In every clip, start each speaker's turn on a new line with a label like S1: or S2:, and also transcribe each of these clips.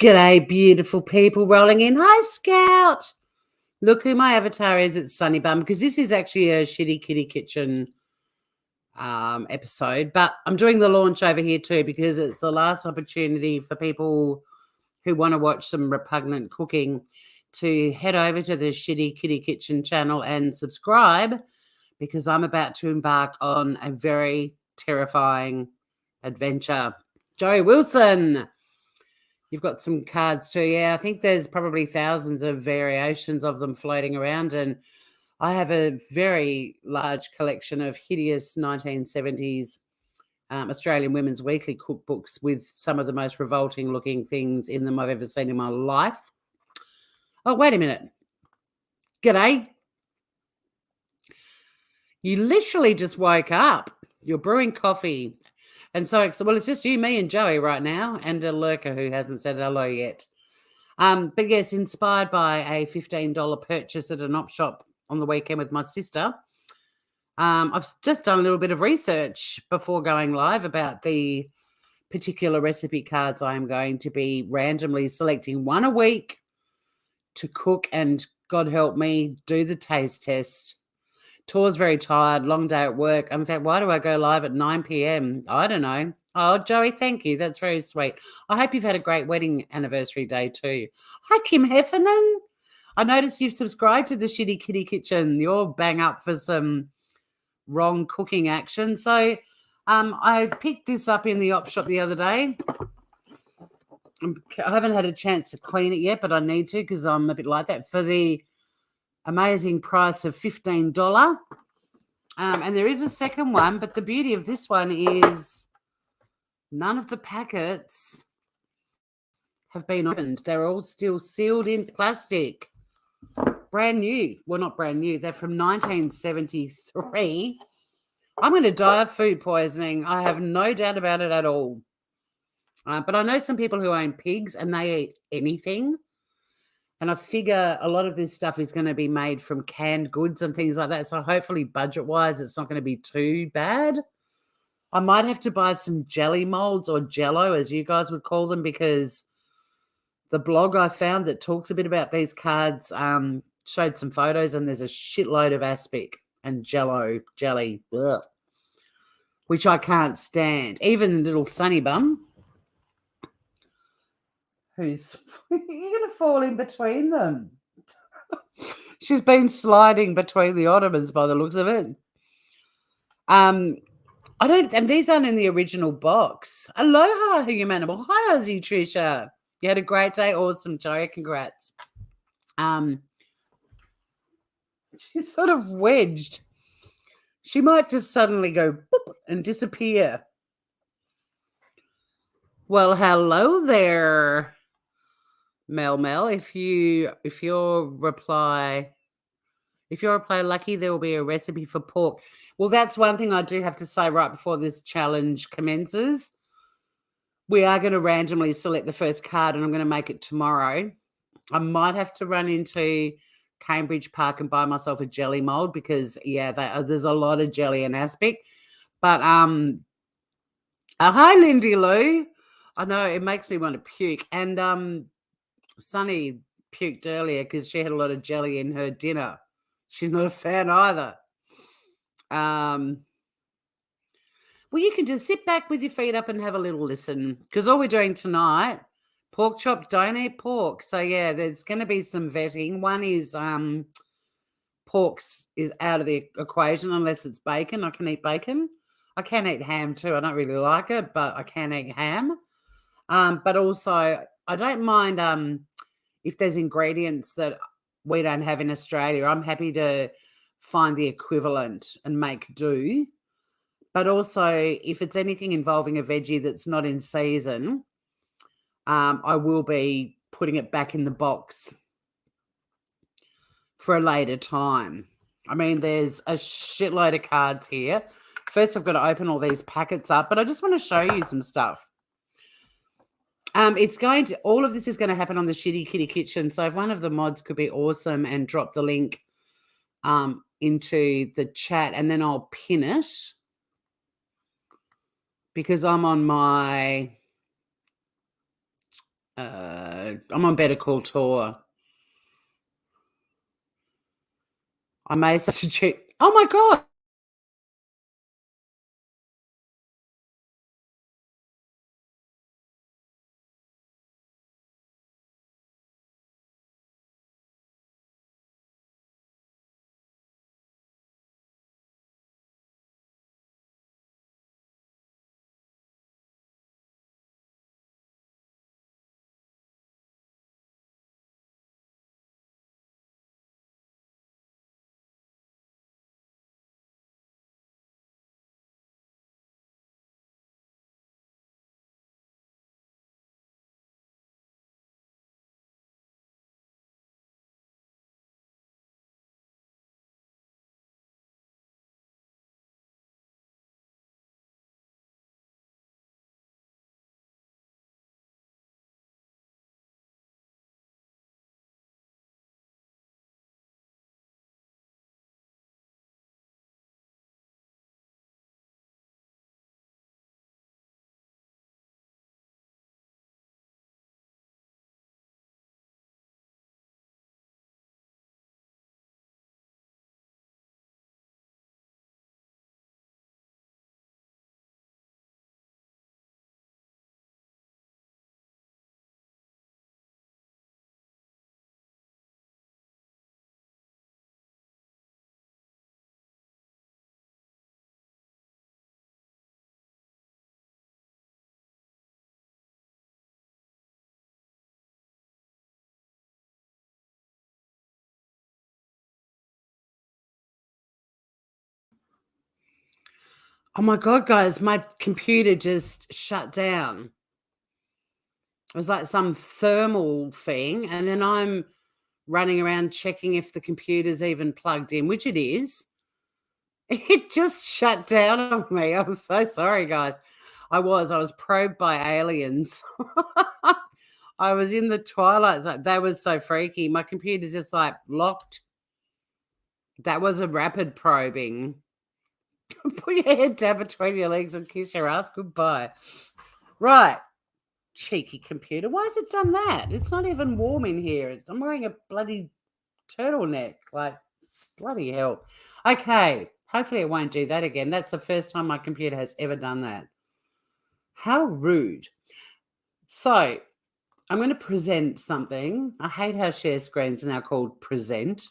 S1: G'day, beautiful people rolling in. Hi, Scout. Look who my avatar is. It's Sunny Bum, because this is actually a Shxtty Kitty Kitchen episode. But I'm doing the launch over here too because it's the last opportunity for people who want to watch some repugnant cooking to head over to the Shxtty Kitty Kitchen channel and subscribe, because I'm about to embark on a very terrifying adventure. Joey Wilson. You've got some cards too. Yeah, I think there's probably thousands of variations of them floating around. And I have a very large collection of hideous 1970s Australian Women's Weekly cookbooks with some of the most revolting looking things in them I've ever seen in my life. Oh, wait a minute. G'day. You literally just woke up. You're brewing coffee. And so, well, it's just you, me, and Joey right now, and a lurker who hasn't said hello yet. But yes, inspired by a $15 purchase at an op shop on the weekend with my sister. I've just done a little bit of research before going live about the particular recipe cards I am going to be randomly selecting one a week to cook and, God help me, do the taste test. Tor's very tired, long day at work. In fact, why do I go live at 9 p.m? I don't know. Oh, Joey, thank you. That's very sweet. I hope you've had a great wedding anniversary day too. Hi, Kim Heffernan. I noticed you've subscribed to the Shxtty Kitty Kitchen. You're bang up for some wrong cooking action. So I picked this up in the op shop the other day. I haven't had a chance to clean it yet, but I need to because I'm a bit like that, for the amazing price of $15. And there is a second one, but the beauty of this one is none of the packets have been opened. They're all still sealed in plastic. Brand new. Well, not brand new. They're from 1973. I'm going to die of food poisoning. I have no doubt about it at all. But I know some people who own pigs and they eat anything. And I figure a lot of this stuff is going to be made from canned goods and things like that. So hopefully budget-wise, it's not going to be too bad. I might have to buy some jelly molds, or jello, as you guys would call them, because the blog I found that talks a bit about these cards showed some photos, and there's a shitload of aspic and jello, jelly, which I can't stand. Even little Sunny Bum, who's you're going to fall in between them. She's been sliding between the ottomans by the looks of it. And these aren't in the original box. Aloha, Humanimal. Hi, Aussie Trisha. You had a great day. Awesome, Joey. Congrats. She's sort of wedged. She might just suddenly go boop and disappear. Well, hello there, Mel. If your reply lucky, there will be a recipe for pork. Well, that's one thing I do have to say right before this challenge commences. We are going to randomly select the first card, and I'm going to make it tomorrow. I might have to run into Cambridge Park and buy myself a jelly mold because, yeah, there's a lot of jelly and aspic. But hi, Lindy Lou. I know it makes me want to puke. And Sunny puked earlier because she had a lot of jelly in her dinner. She's not a fan either. Well, you can just sit back with your feet up and have a little listen, because all we're doing tonight, pork chop, don't eat pork. So, yeah, there's going to be some vetting. One is pork is out of the equation unless it's bacon. I can eat bacon. I can eat ham too. I don't really like it, but I can eat ham. But also, I don't mind if there's ingredients that we don't have in Australia. I'm happy to find the equivalent and make do. But also, if it's anything involving a veggie that's not in season, I will be putting it back in the box for a later time. I mean, there's a shitload of cards here. First, I've got to open all these packets up, but I just want to show you some stuff. All of this is going to happen on the Shxtty Kitty Kitchen. So if one of the mods could be awesome and drop the link into the chat, and then I'll pin it, because I'm on my I'm on Better Call Tour. I may substitute. Oh my God. Oh my God, guys, my computer just shut down. It was like some thermal thing. And then I'm running around checking if the computer's even plugged in, which it is. It just shut down on me. I'm so sorry, guys. I was probed by aliens. I was in the twilight zone. That was so freaky. My computer's just like locked. That was a rapid probing. Put your head down between your legs and kiss your ass goodbye. Right. Cheeky computer. Why has it done that? It's not even warm in here. I'm wearing a bloody turtleneck. Like, bloody hell. Okay. Hopefully it won't do that again. That's the first time my computer has ever done that. How rude. So I'm going to present something. I hate how share screens are now called present.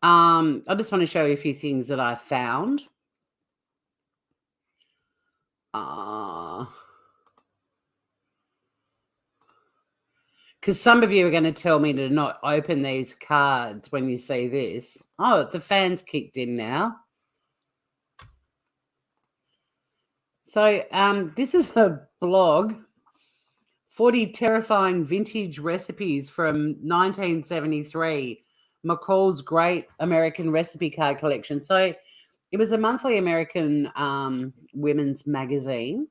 S1: I just want to show you a few things that I found. Because some of you are going to tell me to not open these cards when you see this. Oh, the fan's kicked in now. So this is a blog, 40 terrifying vintage recipes from 1973, McCall's Great American Recipe Card Collection. So it was a monthly American women's magazine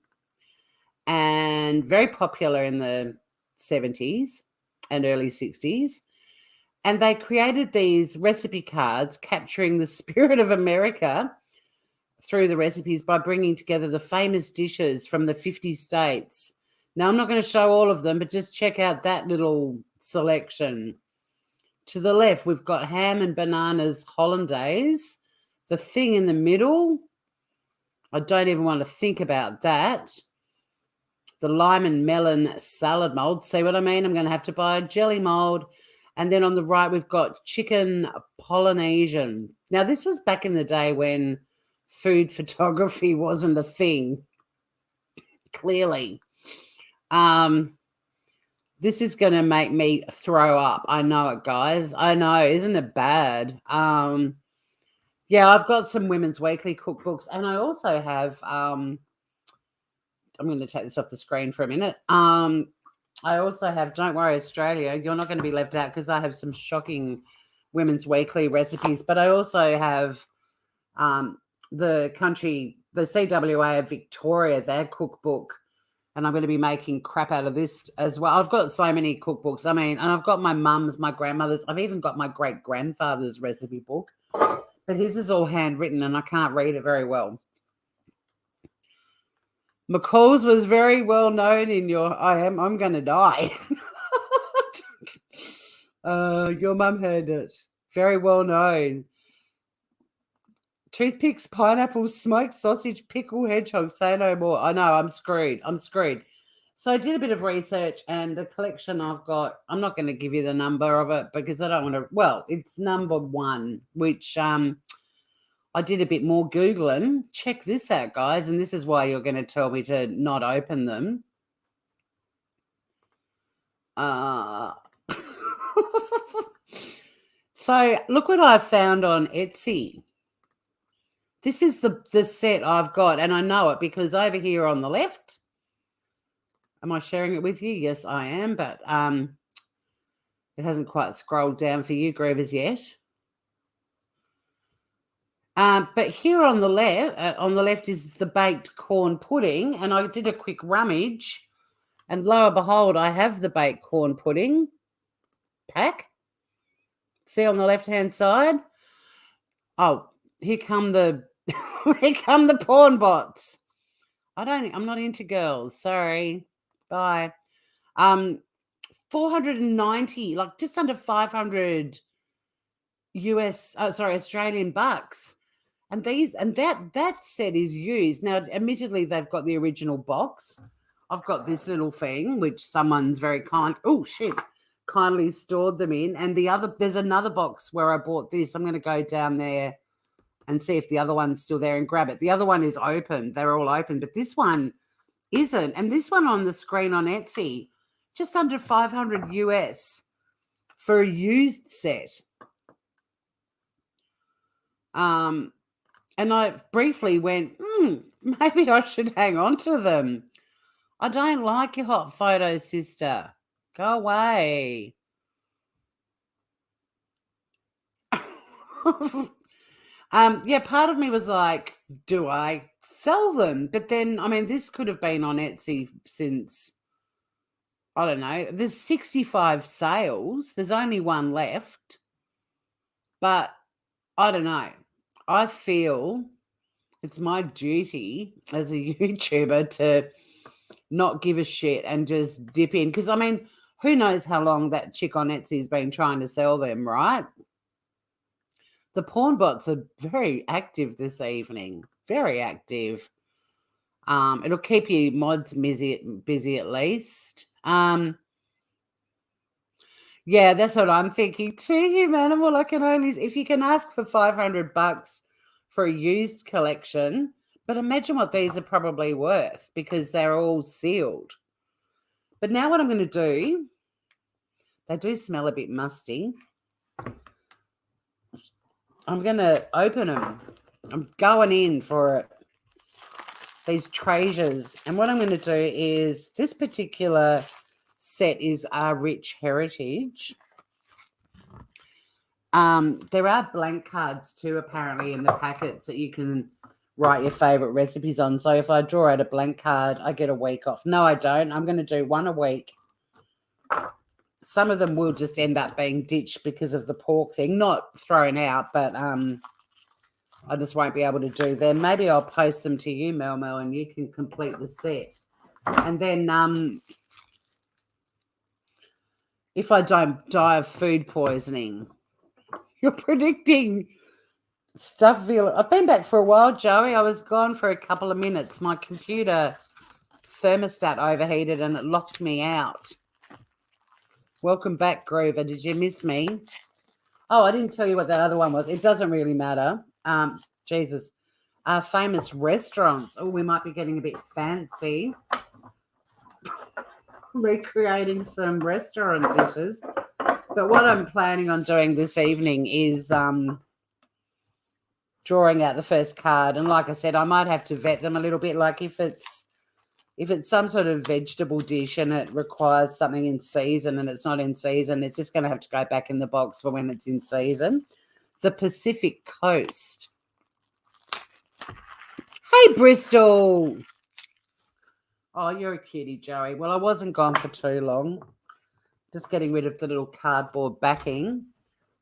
S1: and very popular in the 70s and early 60s. And they created these recipe cards capturing the spirit of America through the recipes by bringing together the famous dishes from the 50 states. Now, I'm not going to show all of them, but just check out that little selection. To the left, we've got ham and bananas hollandaise. The thing in the middle, I don't even want to think about that. The lime and melon salad mold. See what I mean? I'm going to have to buy a jelly mold. And then on the right, we've got chicken Polynesian. Now, this was back in the day when food photography wasn't a thing, clearly. This is going to make me throw up. I know it, guys. I know. Isn't it bad? Yeah, I've got some Women's Weekly cookbooks, and I also have I'm going to take this off the screen for a minute. I also have Don't Worry Australia. You're not going to be left out because I have some shocking Women's Weekly recipes, but I also have the CWA of Victoria, their cookbook, and I'm going to be making crap out of this as well. I've got so many cookbooks. I mean, and I've got my mum's, my grandmother's. I've even got my great-grandfather's recipe book, but his is all handwritten and I can't read it very well. McCall's was very well known in your. I'm going to die. Your mum heard it. Very well known. Toothpicks, pineapples, smoked sausage, pickle, hedgehog. Say no more. I know. I'm screwed. So I did a bit of research, and the collection I've got, I'm not going to give you the number of it because I don't want to. Well, it's number 1, which I did a bit more Googling. Check this out, guys, and this is why you're going to tell me to not open them. So look what I found on Etsy. This is the set I've got, and I know it because over here on the left, am I sharing it with you? Yes, I am, but it hasn't quite scrolled down for you, Groovers, yet. But here on the left is the baked corn pudding, and I did a quick rummage, and lo and behold, I have the baked corn pudding pack. See on the left-hand side? Oh, here come the porn bots. I'm not into girls. Sorry. Bye. 490, like just under 500 Australian bucks. And that set is used. Now, admittedly, they've got the original box. I've got this little thing, which someone's very kindly stored them in. And there's another box where I bought this. I'm going to go down there and see if the other one's still there and grab it. The other one is open. They're all open, but this one isn't. And this one on the screen on Etsy, just under 500 US for a used set. And I briefly went, maybe I should hang on to them. I don't like your hot photos, sister. Go away. Yeah, part of me was like, do I sell them? But then, I mean, this could have been on Etsy since, I don't know, there's 65 sales. There's only one left. But I don't know. I feel it's my duty as a YouTuber to not give a shit and just dip in. Because, I mean, who knows how long that chick on Etsy's been trying to sell them, right? The porn bots are very active this evening. Very active. It'll keep you mods busy at least. Yeah, that's what I'm thinking too, Humanimal. If you can ask for $500 for a used collection, but imagine what these are probably worth because they're all sealed. But now what I'm going to do, they do smell a bit musty. I'm going to open them. I'm going in for it. These treasures. And what I'm going to do is this particular set is our rich heritage. There are blank cards too, apparently, in the packets that you can write your favorite recipes on. So if I draw out a blank card, I get a week off. No, I don't. I'm going to do one a week. Some of them will just end up being ditched because of the pork thing. Not thrown out, but I just won't be able to do them. Maybe I'll post them to you, Mel, and you can complete the set. And then if I don't die of food poisoning, you're predicting stuff. I've been back for a while, Joey. I was gone for a couple of minutes. My computer thermostat overheated and it locked me out. Welcome back, Groover. Did you miss me? Oh, I didn't tell you what that other one was. It doesn't really matter. Jesus. Famous restaurants. Oh, we might be getting a bit fancy. Recreating some restaurant dishes. But what I'm planning on doing this evening is drawing out the first card. And like I said, I might have to vet them a little bit. Like if it's some sort of vegetable dish and it requires something in season and it's not in season, it's just going to have to go back in the box for when it's in season. The Pacific Coast. Hey, Bristol. Oh, you're a cutie, Joey. Well, I wasn't gone for too long. Just getting rid of the little cardboard backing.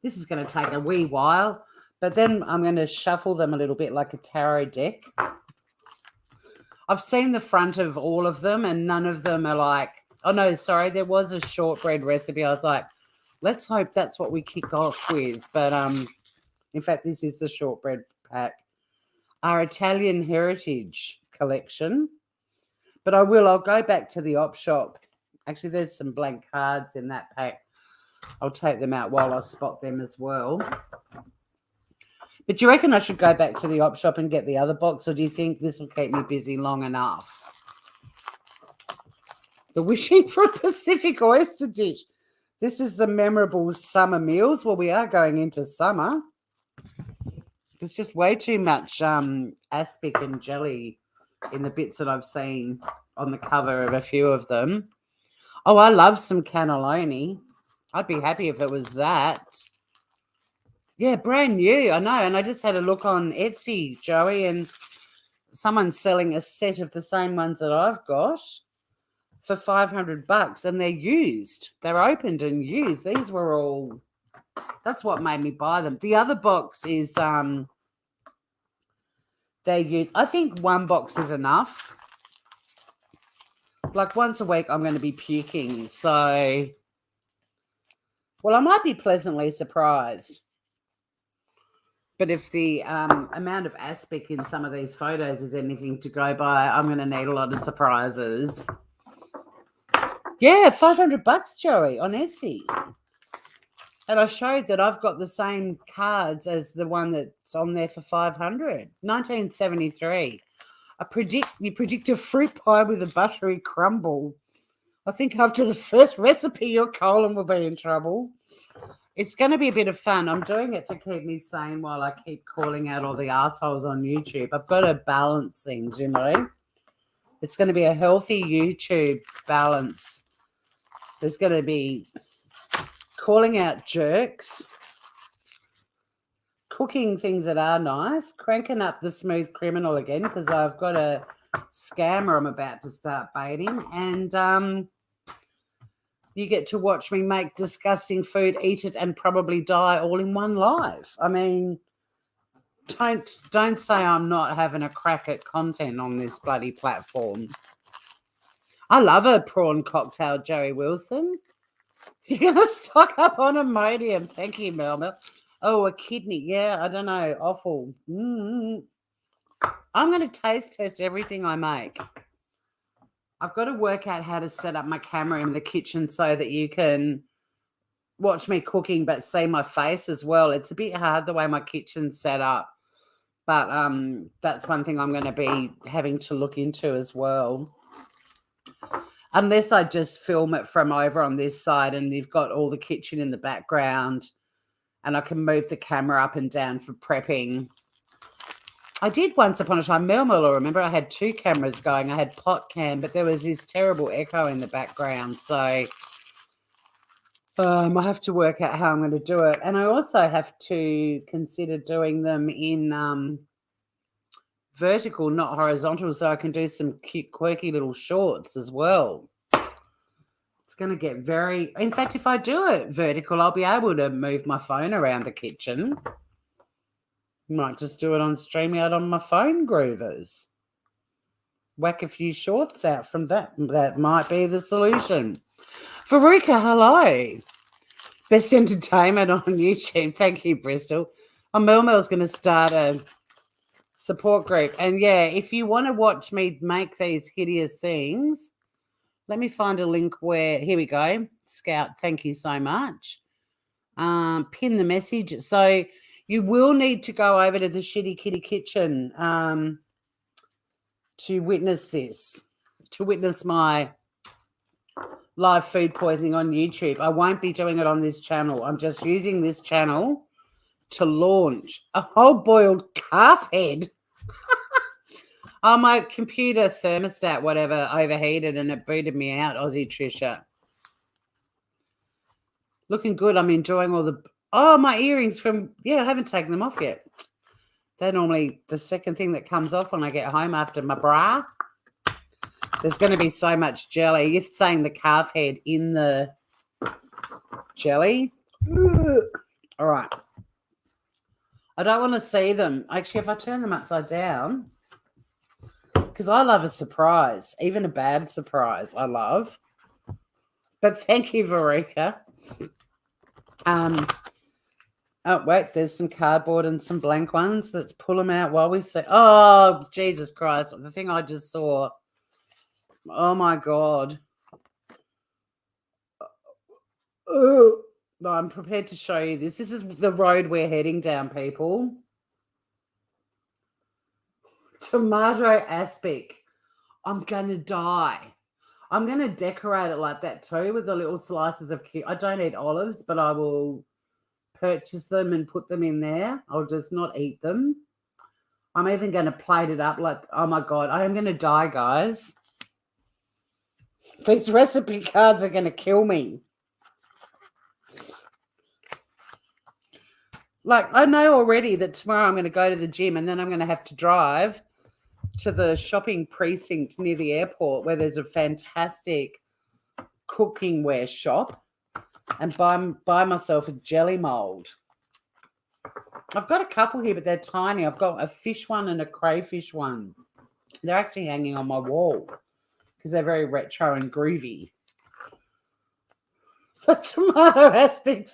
S1: This is going to take a wee while, but then I'm going to shuffle them a little bit like a tarot deck. I've seen the front of all of them and none of them are like, oh no, sorry, there was a shortbread recipe. I was like, let's hope that's what we kick off with. But in fact, this is the shortbread pack. Our Italian Heritage collection. But I'll go back to the op shop. Actually, there's some blank cards in that pack. I'll take them out while I spot them as well. But do you reckon I should go back to the op shop and get the other box, or do you think this will keep me busy long enough? The Wishing for a Pacific Oyster Dish. This is the memorable summer meals. Well, we are going into summer. There's just way too much aspic and jelly in the bits that I've seen on the cover of a few of them. Oh, I love some cannelloni. I'd be happy if it was that. Yeah, brand new. I know. And I just had a look on Etsy, Joey, and someone's selling a set of the same ones that I've got for $500, and they're used. They're opened and used. These were all, that's what made me buy them. The other box is they use, I think one box is enough. Like once a week I'm going to be puking. So, well, I might be pleasantly surprised. But if the amount of aspic in some of these photos is anything to go by, I'm going to need a lot of surprises. Yeah, $500, Joey, on Etsy. And I showed that I've got the same cards as the one that's on there for $500. 1973. You predict a fruit pie with a buttery crumble. I think after the first recipe, your colon will be in trouble. It's going to be a bit of fun. I'm doing it to keep me sane while I keep calling out all the assholes on YouTube. I've got to balance things, you know. It's going to be a healthy YouTube balance. There's going to be calling out jerks, cooking things that are nice, cranking up the smooth criminal again because I've got a scammer I'm about to start baiting, and you get to watch me make disgusting food, eat it, and probably die all in one live. I mean, don't say I'm not having a crack at content on this bloody platform. I love a prawn cocktail, Joey Wilson. You're going to stock up on Imodium. Thank you, Melba. Oh, a kidney. Yeah, I don't know. Awful. I'm going to taste test everything I make. I've got to work out how to set up my camera in the kitchen so that you can watch me cooking but see my face as well. It's a bit hard the way my kitchen's set up. But that's one thing I'm going to be having to look into as well. Unless I just film it from over on this side and you've got all the kitchen in the background and I can move the camera up and down for prepping. I did once upon a time, Mel, remember I had two cameras going. I had pot cam, but there was this terrible echo in the background. So I have to work out how I'm going to do it. And I also have to consider doing them in vertical, not horizontal, so I can do some cute, quirky little shorts as well. It's going to get very... In fact, if I do it vertical, I'll be able to move my phone around the kitchen. Might just do it on StreamYard on my phone, Groovers. Whack a few shorts out from that. That might be the solution. Faruka, hello. Best entertainment on YouTube. Thank you, Bristol. Mel's going to start a support group. And, yeah, if you want to watch me make these hideous things, let me find a link where... Here we go. Scout, thank you so much. Pin the message. So... You will need to go over to the Shxtty Kitty Kitchen to witness this, to witness my live food poisoning on YouTube. I won't be doing it on this channel. I'm just using this channel to launch a whole boiled calf head. Oh, my computer thermostat, whatever, overheated and it booted me out, Aussie Trisha. Looking good. I'm enjoying all the... Oh, my earrings from... Yeah, I haven't taken them off yet. They're normally the second thing that comes off when I get home after my bra. There's going to be so much jelly. You're saying the calf head in the jelly. Ugh. All right. I don't want to see them. Actually, if I turn them upside down, Because I love a surprise, even a bad surprise I love. But thank you, Verika. Oh, wait, there's some cardboard and some blank ones. Let's pull them out while we say, oh, Jesus Christ, the thing I just saw. Oh, my God. Oh, I'm prepared to show you this. This is the road we're heading down, people. Tomato aspic. I'm going to die. I'm going to decorate it like that too with the little slices of I don't eat olives, but I will purchase them and put them in there. I'll just not eat them. I'm even going to plate it up like, oh my God, I am going to die, guys. These recipe cards are going to kill me. Like, I know already that tomorrow I'm going to go to the gym and then I'm going to have to drive to the shopping precinct near the airport where there's a fantastic cooking wear shop and buy myself a jelly mold. I've got a couple here, but they're tiny. I've got a fish one and a crayfish one. They're actually hanging on my wall because they're very retro and groovy. The tomato aspect.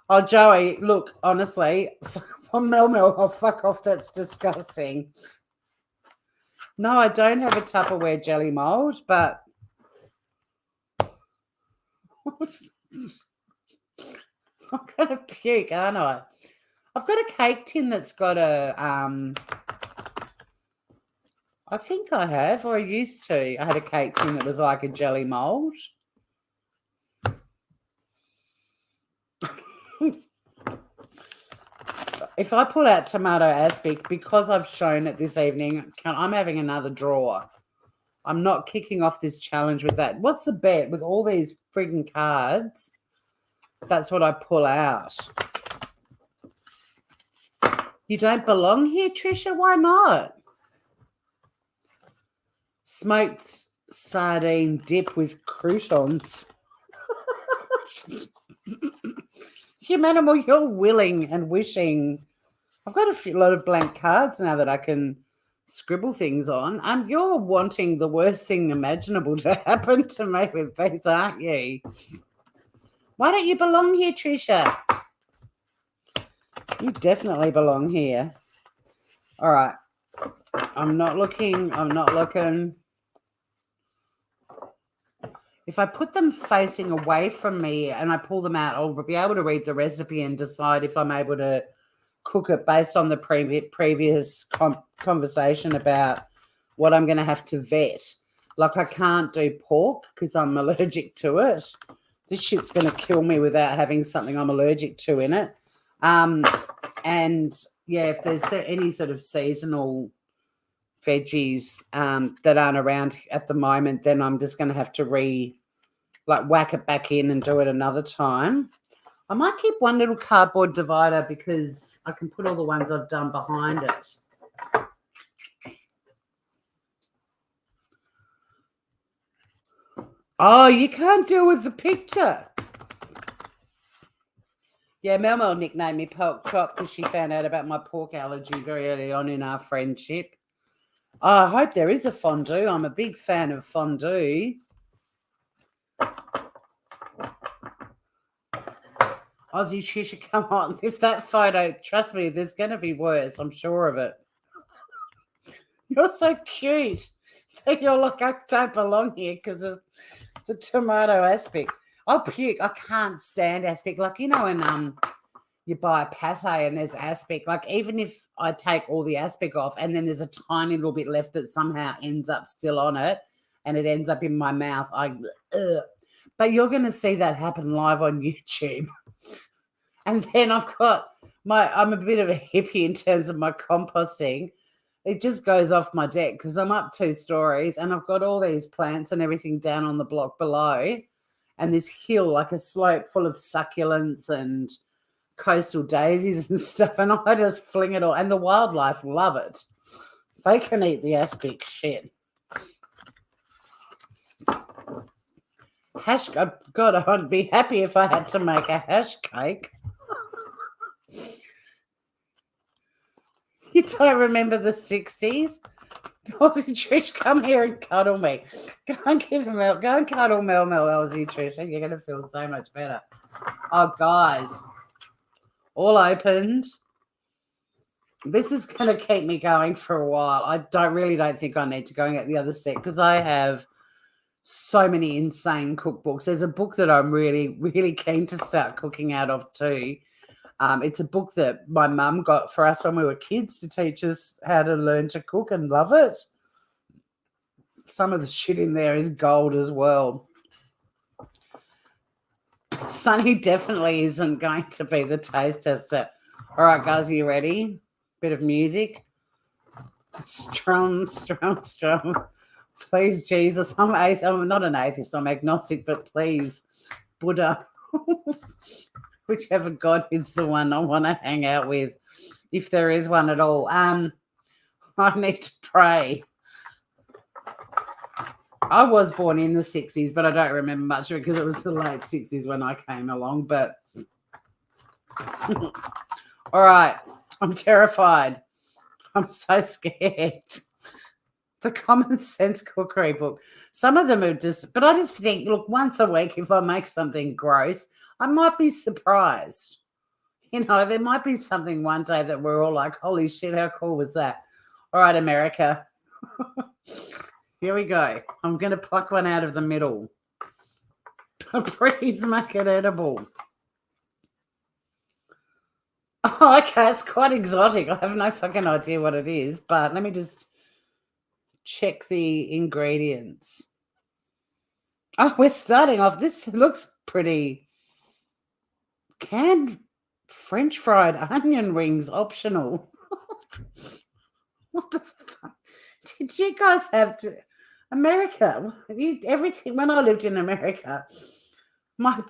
S1: Oh, Joey, look, honestly, from Mel, oh, fuck off, that's disgusting. No, I don't have a Tupperware jelly mold, but I'm going to puke, aren't I? I've got a cake tin that's got a, I think I have, or I used to. I had a cake tin that was like a jelly mold. If I pull out tomato aspic, because I've shown it this evening, I'm having another draw. I'm not kicking off this challenge with that. What's the bet with all these frigging cards? That's what I pull out. You don't belong here, Trisha? Why not? Smoked sardine dip with croutons. Humanimal, you're willing and wishing. I've got a lot of blank cards now that I can scribble things on. You're wanting the worst thing imaginable to happen to me with these, aren't you? Why don't you belong here, Trisha? You definitely belong here. All right. I'm not looking. If I put them facing away from me and I pull them out, I'll be able to read the recipe and decide if I'm able to cook it based on the previous conversation about what I'm going to have to vet. Like, I can't do pork because I'm allergic to it. This shit's going to kill me without having something I'm allergic to in it. And, yeah, if there's any sort of seasonal veggies that aren't around at the moment, then I'm just going to have to whack it back in and do it another time. I might keep one little cardboard divider because I can put all the ones I've done behind it. Oh, you can't deal with the picture. Yeah, Mel nicknamed me Pork Chop because she found out about my pork allergy very early on in our friendship. Oh, I hope there is a fondue. I'm a big fan of fondue. Aussie Trisha, come on. If that photo, trust me, there's going to be worse. I'm sure of it. You're so cute. You're like, I don't belong here because of the tomato aspic. I'll puke. I can't stand aspic. Like, you know, when you buy a pate and there's aspic, like even if I take all the aspic off and then there's a tiny little bit left that somehow ends up still on it and it ends up in my mouth, but you're going to see that happen live on YouTube. And then I'm a bit of a hippie in terms of my composting. It just goes off my deck because I'm up 2 stories and I've got all these plants and everything down on the block below and this hill, like a slope full of succulents and coastal daisies and stuff, and I just fling it all. And the wildlife love it. They can eat the aspic shit. God, I'd be happy if I had to make a hash cake. You don't remember the 60s? Aussie Trish, come here and cuddle me. Go and give him out. Go and cuddle Mel, Aussie Trish. You're going to feel so much better. Oh, guys. All opened. This is going to keep me going for a while. I really don't think I need to go and get the other set because I have so many insane cookbooks. There's a book that I'm really, really keen to start cooking out of too. It's a book that my mum got for us when we were kids to teach us how to learn to cook and love it. Some of the shit in there is gold as well. Sonny definitely isn't going to be the taste tester. All right, guys, are you ready? Bit of music. Strong. Please, Jesus. I'm not an atheist. I'm agnostic, but please, Buddha. Whichever God is the one I want to hang out with, if there is one at all. I need to pray. I was born in the 60s, but I don't remember much of it because it was the late 60s when I came along. But all right, I'm terrified. I'm so scared. The Common Sense Cookery book. Some of them are just, but I just think, look, once a week, if I make something gross, I might be surprised. You know, there might be something one day that we're all like, holy shit, how cool was that? All right, America. Here we go. I'm going to pluck one out of the middle. Please make it edible. Oh, okay, it's quite exotic. I have no fucking idea what it is, but let me just check the ingredients. Oh, we're starting off. This looks pretty. Canned French fried onion rings optional. What the fuck? Did you guys have to? America, everything. When I lived in America, my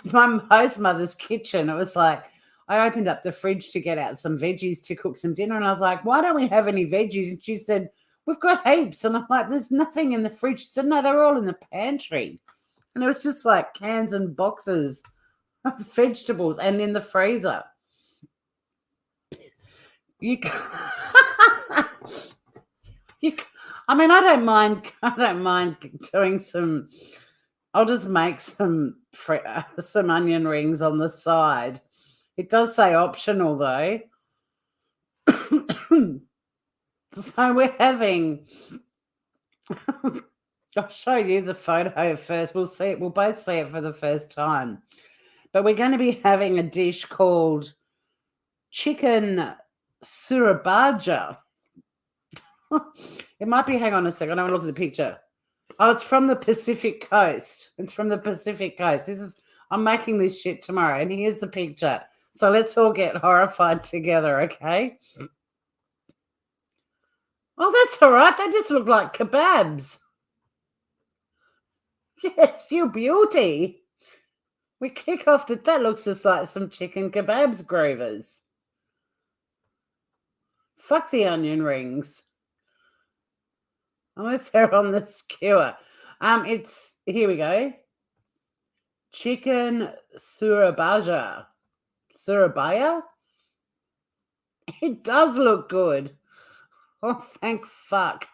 S1: host mother's kitchen, it was like, I opened up the fridge to get out some veggies to cook some dinner. And I was like, why don't we have any veggies? And she said, we've got heaps. And I'm like, there's nothing in the fridge. She said, no, they're all in the pantry. And it was just like cans and boxes of vegetables and in the freezer. I mean, I don't mind doing some. I'll just make some onion rings on the side. It does say optional though. So we're having. I'll show you the photo first. We'll see it. We'll both see it for the first time. But we're going to be having a dish called chicken surabaja. It might be, hang on a second, I want to look at the picture. Oh, it's from the Pacific Coast. It's from the Pacific Coast. I'm making this shit tomorrow, and here's the picture. So let's all get horrified together, okay? Oh, that's all right. They just look like kebabs. Yes, you beauty. We kick off that looks just like some chicken kebabs, Groovers. Fuck the onion rings. Unless they're on the skewer. Here we go. Chicken surabaja. Surabaya? It does look good. Oh, thank fuck.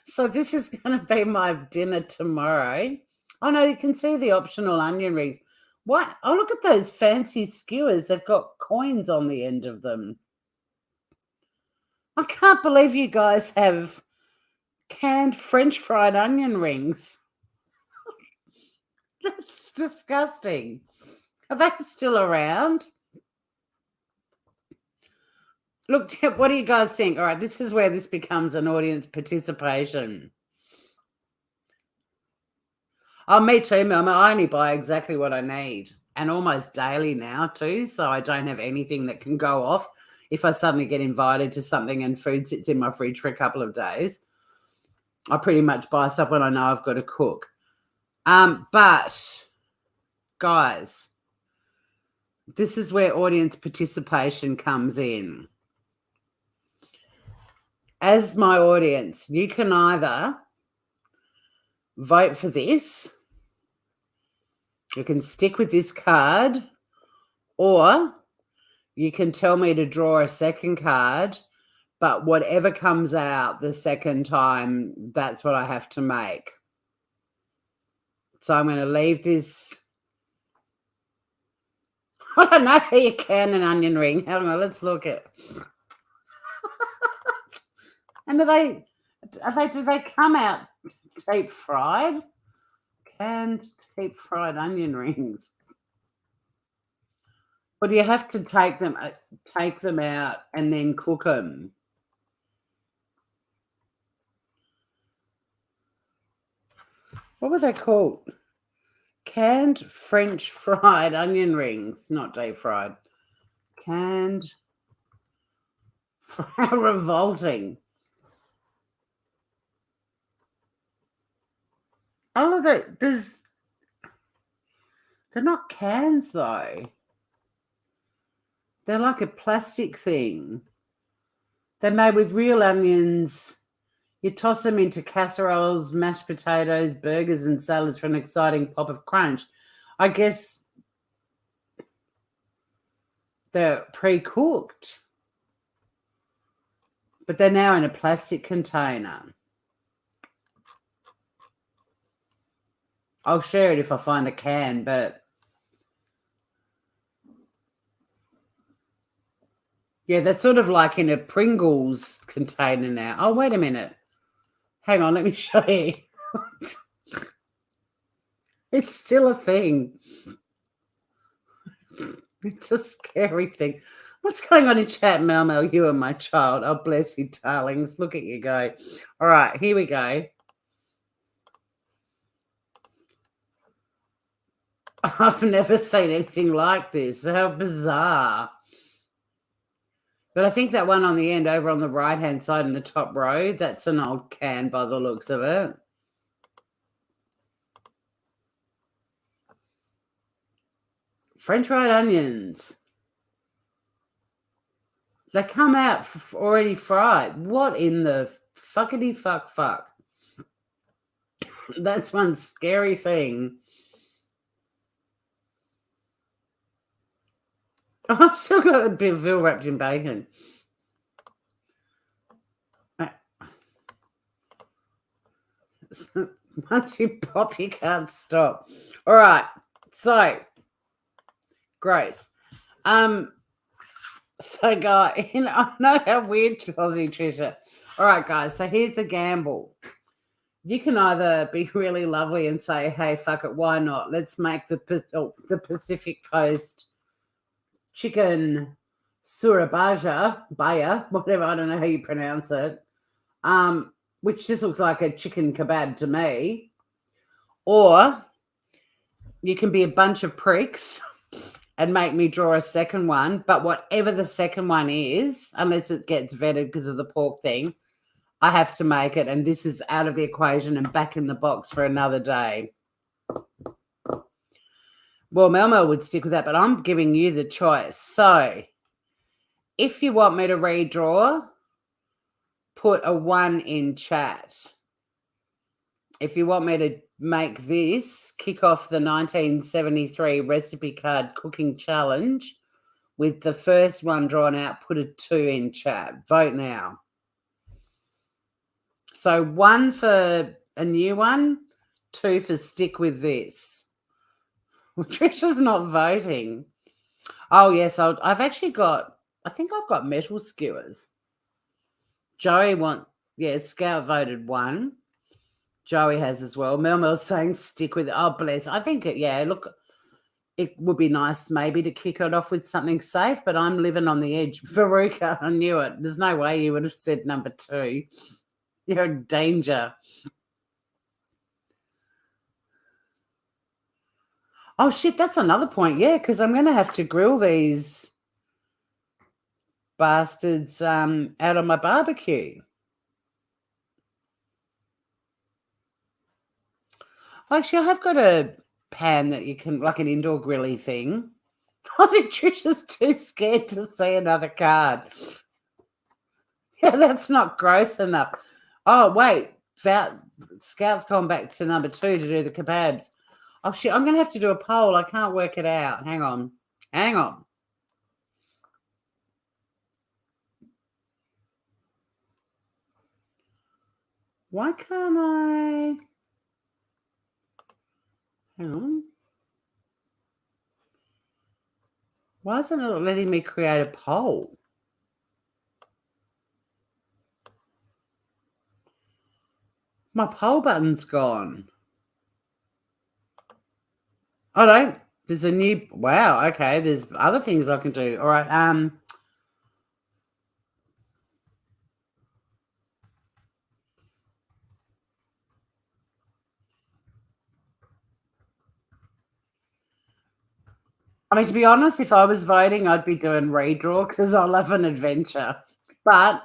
S1: So this is going to be my dinner tomorrow. Oh, no, you can see the optional onion rings. What? Oh, look at those fancy skewers. They've got coins on the end of them. I can't believe you guys have canned French fried onion rings. That's disgusting. Are they still around? Look, what do you guys think? All right, this is where this becomes an audience participation. Oh, me too, Mel. I only buy exactly what I need, and almost daily now too, so I don't have anything that can go off if I suddenly get invited to something and food sits in my fridge for a couple of days. I pretty much buy stuff when I know I've got to cook. But, guys, this is where audience participation comes in. As my audience, you can either vote for this, you can stick with this card, or you can tell me to draw a second card, But whatever comes out the second time, that's what I have to make. So I'm going to leave this. I don't know how you can an onion ring. Hang on, let's look at. And do they come out deep fried? Canned deep fried onion rings. Or do you have to take them out and then cook them? What were they called? Canned French fried onion rings, not deep fried. Canned revolting. Oh, they're not cans though. They're like a plastic thing. They're made with real onions. You toss them into casseroles, mashed potatoes, burgers, and salads for an exciting pop of crunch. I guess they're pre-cooked, but they're now in a plastic container. I'll share it if I find a can, but yeah, that's sort of like in a Pringles container now. Oh, wait a minute. Hang on, let me show you. It's still a thing. It's a scary thing. What's going on in chat, Mel? You and my child. Oh, bless you, darlings. Look at you go. All right, here we go. I've never seen anything like this. How bizarre. But I think that one on the end over on the right-hand side in the top row, that's an old can by the looks of it. French fried onions. They come out already fried. What in the fuckity fuck? That's one scary thing. I've still got a bit of veal wrapped in bacon. Once you pop, you can't stop. All right. So, gross. So, guys, I know how weird Aussie Trisha. All right, guys. So here's the gamble. You can either be really lovely and say, "Hey, fuck it, why not? Let's make the Pacific Coast chicken surabaja, whatever, I don't know how you pronounce it, which just looks like a chicken kebab to me. Or you can be a bunch of pricks and make me draw a second one, but whatever the second one is, unless it gets vetted because of the pork thing, I have to make it, and this is out of the equation and back in the box for another day. Well, Melmo would stick with that, but I'm giving you the choice. So if you want me to redraw, put a 1 in chat. If you want me to make this, kick off the 1973 recipe card cooking challenge with the first one drawn out, put a 2 in chat. Vote now. So 1 for a new one, 2 for stick with this. Well, Trisha's not voting. Oh, yes, I think I've got metal skewers. Joey Scout voted 1. Joey has as well. Mel's saying stick with it. Oh, bless. I think it would be nice maybe to kick it off with something safe, but I'm living on the edge. Veruca, I knew it. There's no way you would have said number 2. You're in danger. Oh, shit, that's another point. Yeah, because I'm going to have to grill these bastards out on my barbecue. Actually, I have got a pan that you can, like an indoor grilly thing. I think Trisha's too scared to see another card. Yeah, that's not gross enough. Oh, wait. Scout's gone back to number 2 to do the kebabs. Oh, shit, I'm going to have to do a poll. I can't work it out. Hang on. Why can't I? Hang on. Why isn't it letting me create a poll? My poll button's gone. Oh, no. There's a new... Wow, okay. There's other things I can do. All right. I mean, to be honest, if I was voting, I'd be doing redraw because I love an adventure. But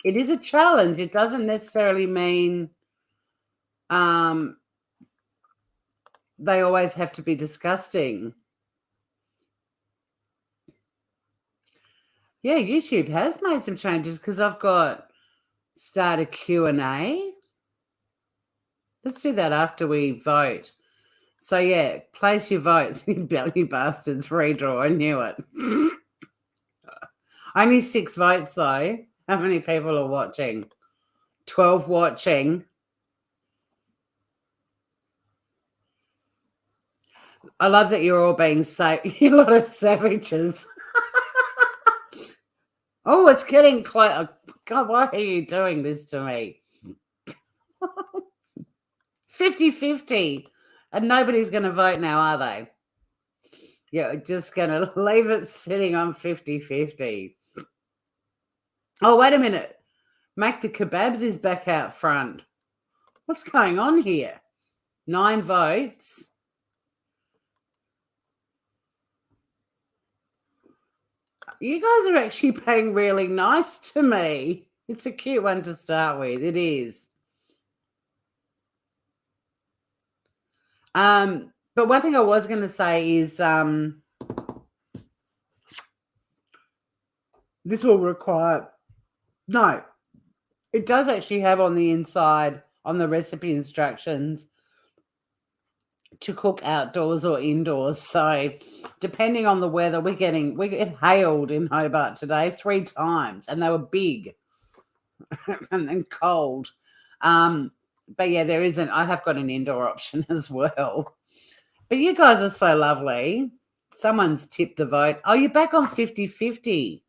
S1: it is a challenge. It doesn't necessarily mean they always have to be disgusting. Yeah, YouTube has made some changes because I've got start a Q&A. Let's do that after we vote. So, yeah, place your votes, you bastards, redraw. I knew it. Only 6 votes, though. How many people are watching? 12 watching. I love that you're all being a lot of savages. Oh, it's getting close. God, why are you doing this to me? 50-50. And nobody's going to vote now, are they? Yeah, just going to leave it sitting on 50-50. Oh, wait a minute. Mac the Kebabs is back out front. What's going on here? 9 votes. You guys are actually being really nice to me. It's a cute one to start with. It is. But one thing I was going to say is this will require... No, it does actually have on the inside, on the recipe instructions, to cook outdoors or indoors. So depending on the weather, we get hailed in Hobart today 3 times, and they were big and then cold. But yeah, there isn't. I have got an indoor option as well. But you guys are so lovely. Someone's tipped the vote. Oh, you're back on 50-50.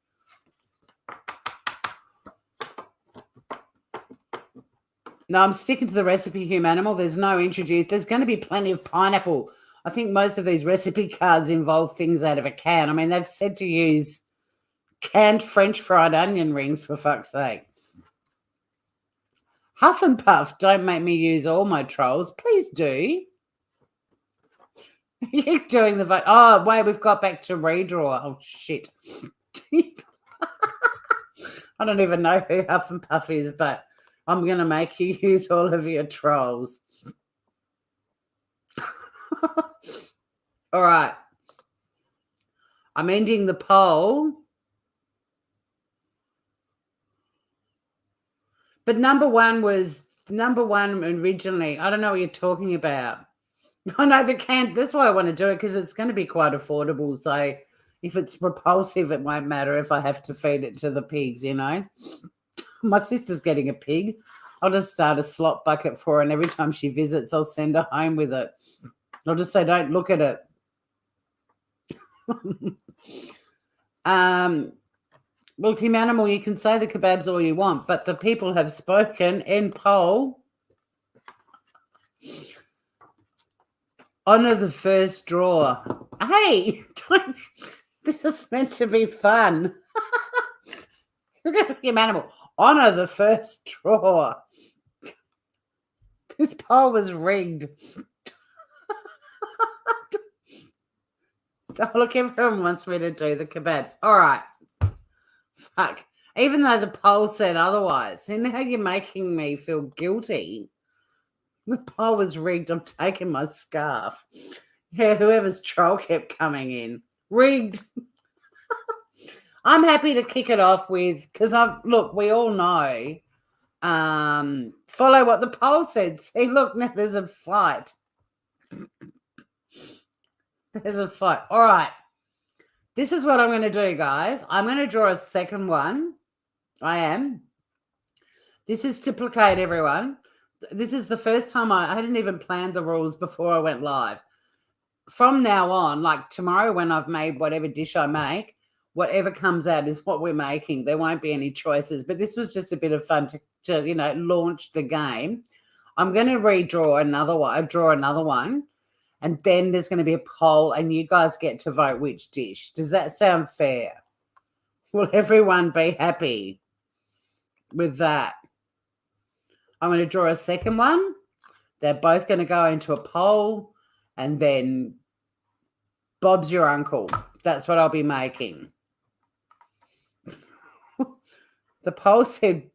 S1: No, I'm sticking to the recipe humanimal. There's no introduced. There's going to be plenty of pineapple. I think most of these recipe cards involve things out of a can. I mean, they've said to use canned French fried onion rings, for fuck's sake. Huff and Puff, don't make me use all my trolls. Please do. You're doing the vote. Oh, wait, we've got back to redraw. Oh, shit. I don't even know who Huff and Puff is, but I'm going to make you use all of your trolls. All right. I'm ending the poll. But number one originally. I don't know what you're talking about. I know they can't. That's why I want to do it, because it's going to be quite affordable. So if it's repulsive, it won't matter if I have to feed it to the pigs, you know. My sister's getting a pig. I'll just start a slop bucket for her, and every time she visits, I'll send her home with it. I'll just say, don't look at it. Well, Humanimal, you can say the kebabs all you want, but the people have spoken. End poll. Honour the first draw. Hey, this is meant to be fun. Look at Humanimal. Honour the first draw. This poll was rigged. Oh, look, everyone wants me to do the kebabs. All right. Fuck. Even though the poll said otherwise. See, now you're making me feel guilty. The poll was rigged. I'm taking my scarf. Yeah, whoever's troll kept coming in. Rigged. I'm happy to kick it off with, because look, we all know. Follow what the poll said. See, look, now there's a fight. There's a fight. All right. This is what I'm going to do, guys. I'm going to draw a second one. I am. This is to placate everyone. this is the first time I hadn't even planned the rules before I went live. From now on, like tomorrow when I've made whatever dish I make, whatever comes out is what we're making. There won't be any choices. But this was just a bit of fun to launch the game. I'm going to redraw another one. Draw another one. And then there's going to be a poll and you guys get to vote which dish. Does that sound fair? Will everyone be happy with that? I'm going to draw a second one. They're both going to go into a poll. And then Bob's your uncle. That's what I'll be making. The poll said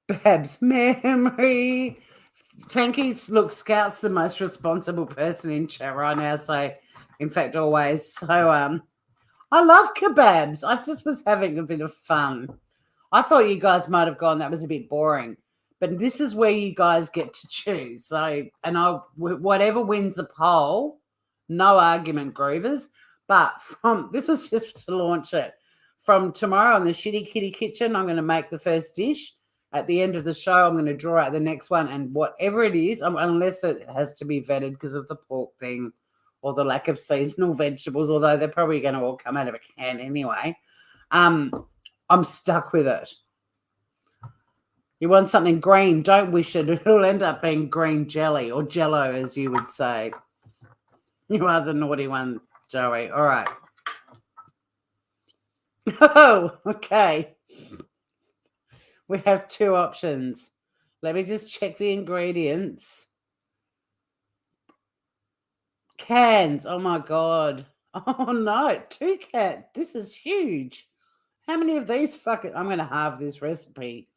S1: Babs memory. Thank you. Look, Scout's the most responsible person in chat right now. So, in fact, always. So, I love kebabs. I just was having a bit of fun. I thought you guys might have gone, that was a bit boring. But this is where you guys get to choose. So, and whatever wins the poll, no argument, Groovers. But this was just to launch it. From tomorrow on the Shxtty Kitty Kitchen, I'm going to make the first dish. At the end of the show, I'm going to draw out the next one. And whatever it is, unless it has to be vetted because of the pork thing or the lack of seasonal vegetables, although they're probably going to all come out of a can anyway, I'm stuck with it. You want something green, don't wish it. It'll end up being green jelly or jello, as you would say. You are the naughty one, Joey. All right. Oh, okay. We have two options. Let me just check the ingredients. Cans. Oh, my God. Oh, no. 2 cans. This is huge. How many of these I'm going to halve this recipe.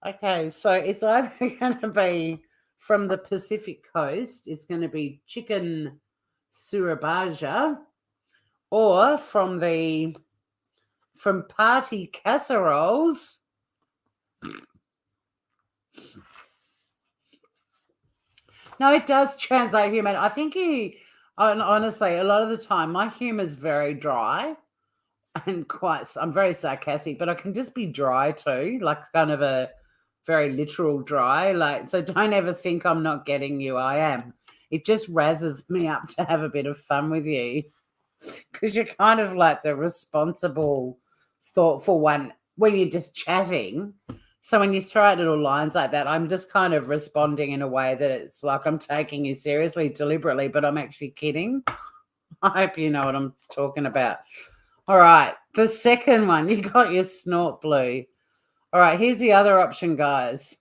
S1: Okay, so it's either going to be from the Pacific coast. It's going to be chicken surabaja, or from party casseroles. No, it does translate human. I think honestly, a lot of the time, my humor is very dry and I'm very sarcastic, but I can just be dry too, like kind of a very literal dry. Like, so don't ever think I'm not getting you. I am. It just razzes me up to have a bit of fun with you because you're kind of like the responsible, thoughtful one when you're just chatting. So when you throw out little lines like that, I'm just kind of responding in a way that it's like I'm taking you seriously deliberately, but I'm actually kidding. I hope you know what I'm talking about. All right, the second one, you got your snort blue. All right, here's the other option, guys.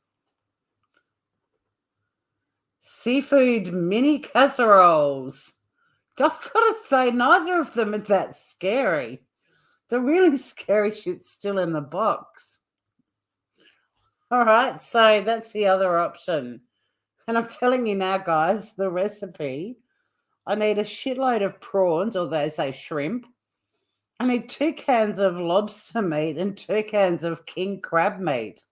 S1: Seafood mini casseroles. I've got to say, neither of them are that scary. The really scary shit's still in the box. All right, so that's the other option. And I'm telling you now, guys, the recipe, I need a shitload of prawns, or they say shrimp. I need 2 cans of lobster meat and 2 cans of king crab meat.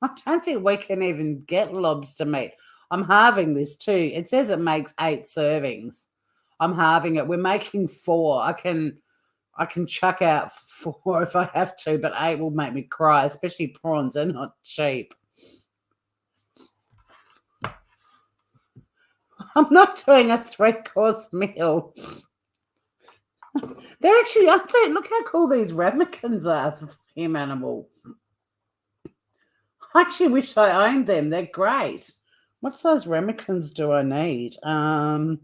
S1: I don't think we can even get lobster meat. I'm halving this too. It says it makes 8 servings. I'm halving it. We're making 4. I can chuck out 4 if I have to, but 8 will make me cry, especially prawns. They're not cheap. I'm not doing a 3-course meal. They're actually up there. Look how cool these ramekins are for Him Animal. I actually wish I owned them. They're great. What size ramekins do I need? Oh,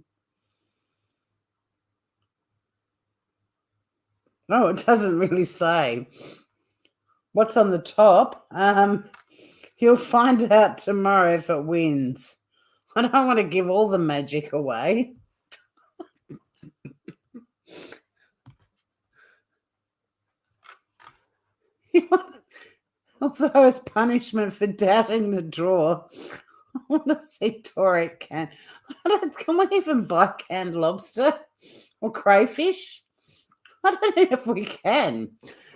S1: it doesn't really say. What's on the top? You'll find out tomorrow if it wins. I don't want to give all the magic away. Also, as punishment for doubting the draw, I want to see Tori can. Can we even buy canned lobster or crayfish? I don't know if we can.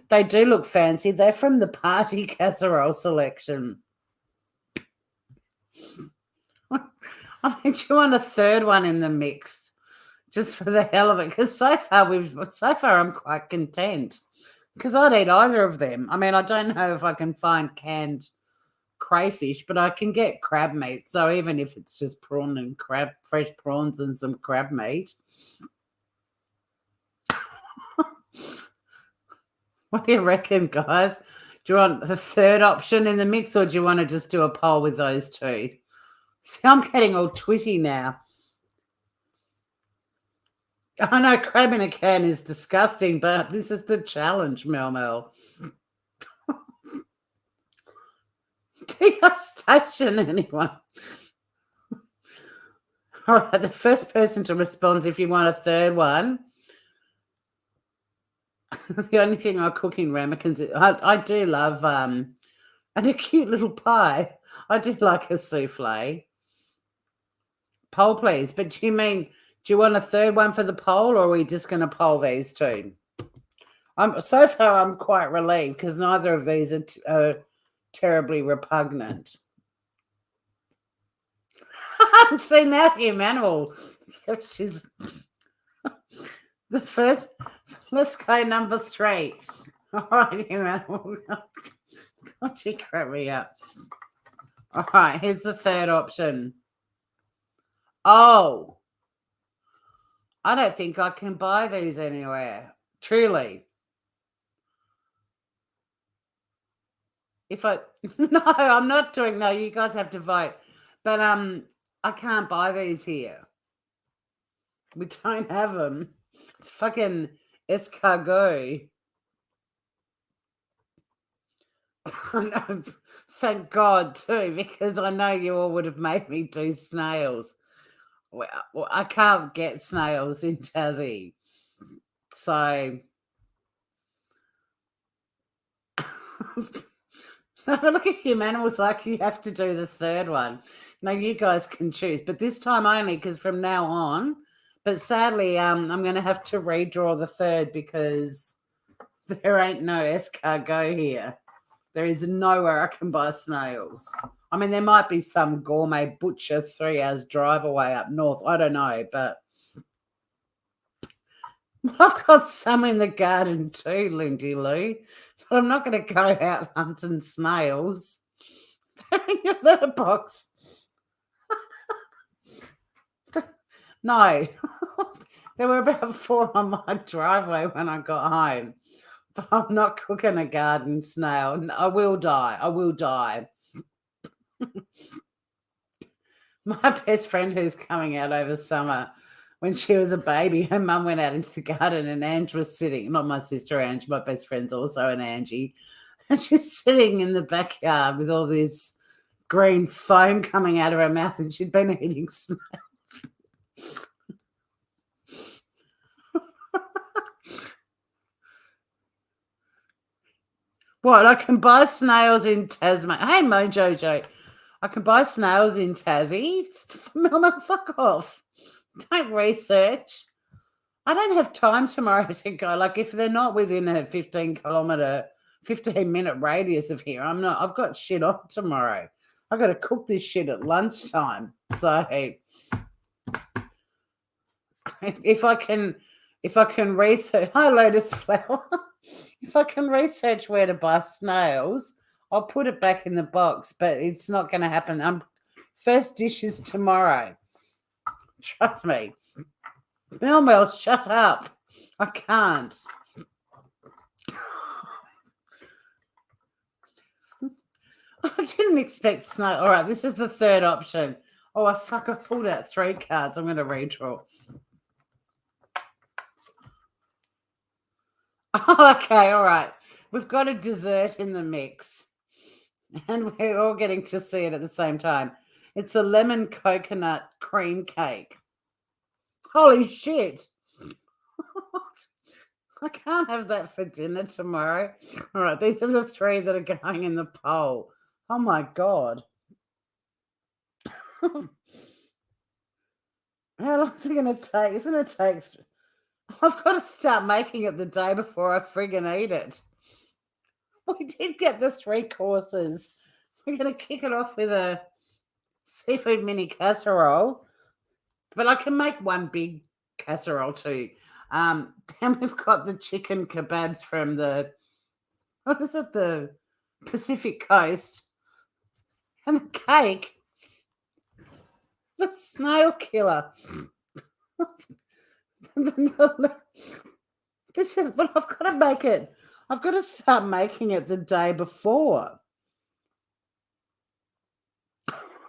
S1: They do look fancy. They're from the party casserole selection. I think you want a third one in the mix, just for the hell of it. Because so far I'm quite content. Because I'd eat either of them. I mean, I don't know if I can find canned crayfish, but I can get crab meat. So even if it's just prawn and crab, fresh prawns and some crab meat. What do you reckon, guys? Do you want the third option in the mix, or do you want to just do a poll with those two? See, I'm getting all twitty now. I know crab in a can is disgusting, but this is the challenge, Mel. Degustation, anyone? All right, the first person to respond if you want a third one. The only thing I cook in ramekins, I do love and a cute little pie. I do like a souffle. Poll, please. But do you want a third one for the poll, or are we just going to poll these two? So far I'm quite relieved because neither of these are terribly repugnant. See, now Emmanuel, she's the first. Let's go number 3. All right, Emmanuel. God, you crap me up. All right, here's the third option. Oh, I don't think I can buy these anywhere. Truly. No, I'm not doing. No, you guys have to vote. But I can't buy these here. We don't have them. It's fucking escargot. No, thank God too, because I know you all would have made me do snails. Well, I can't get snails in Tassie, so look at him. Animals like you have to do the third one. No, you guys can choose, but this time only because from now on. But sadly, I'm going to have to redraw the third because there ain't no escargot here. There is nowhere I can buy snails. I mean, there might be some gourmet butcher 3 hours drive away up north. I don't know, but I've got some in the garden too, Lindy Lou. But I'm not going to go out hunting snails. They're in your letterbox. No. There were about 4 on my driveway when I got home. But I'm not cooking a garden snail. I will die. I will die. My best friend who's coming out over summer, when she was a baby, her mum went out into the garden and Ange was sitting, not my sister Ange, my best friend's also an Angie, and she's sitting in the backyard with all this green foam coming out of her mouth and she'd been eating snails. What? I can buy snails in Tasmania. Hey, Mojojo. I can buy snails in Tassie. Mama, fuck off. Don't research. I don't have time tomorrow to go. Like, if they're not within a 15-minute radius of here, I'm not. I've got shit on tomorrow. I've got to cook this shit at lunchtime. So, if I can research. Hi, Lotus Flower. If I can research where to buy snails, I'll put it back in the box, but it's not going to happen. First dish is tomorrow. Trust me. Mel, shut up. I can't. I didn't expect snail. All right, this is the third option. Oh, I pulled out 3 cards. I'm going to redraw. Okay, all right. We've got a dessert in the mix, and we're all getting to see it at the same time. It's a lemon coconut cream cake. Holy shit. I can't have that for dinner tomorrow. All right, these are the 3 that are going in the poll. Oh, my God. How long is it going to take? It's going to take... I've got to start making it the day before I friggin' eat it. We did get the 3 courses. We're going to kick it off with a seafood mini casserole. But I can make one big casserole too. Then we've got the chicken kebabs from the Pacific Coast. And the cake, the snail killer. This is, but I've got to make it. I've got to start making it the day before.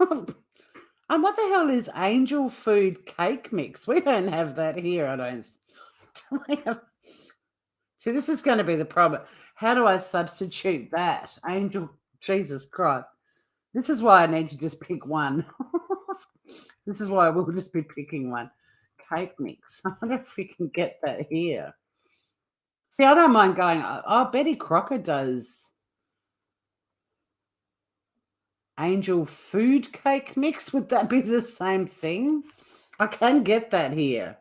S1: And what the hell is angel food cake mix? We don't have that here, I don't. Do we have, see, this is going to be the problem. How do I substitute that? Angel, Jesus Christ. This is why I need to just pick one. This is why I will just be picking one. Cake mix. I wonder if we can get that here. See, I don't mind going, oh, Betty Crocker does angel food cake mix. Would that be the same thing? I can get that here.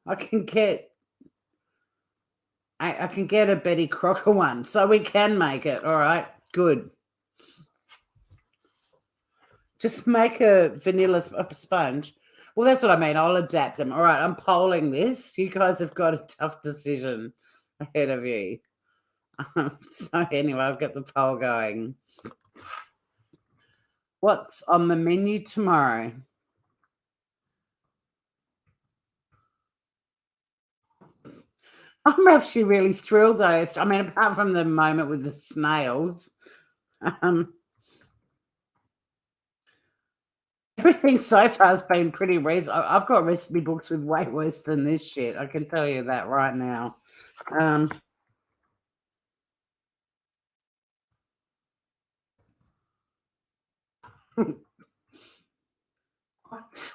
S1: I can get a Betty Crocker one, so we can make it. All right, good. Just make a vanilla sponge. Well, that's what I mean. I'll adapt them. All right, I'm polling this. You guys have got a tough decision ahead of you. So anyway, I've got the poll going. What's on the menu tomorrow? I'm actually really thrilled, though. I mean, apart from the moment with the snails, everything so far has been pretty reasonable. I've got recipe books with way worse than this shit. I can tell you that right now.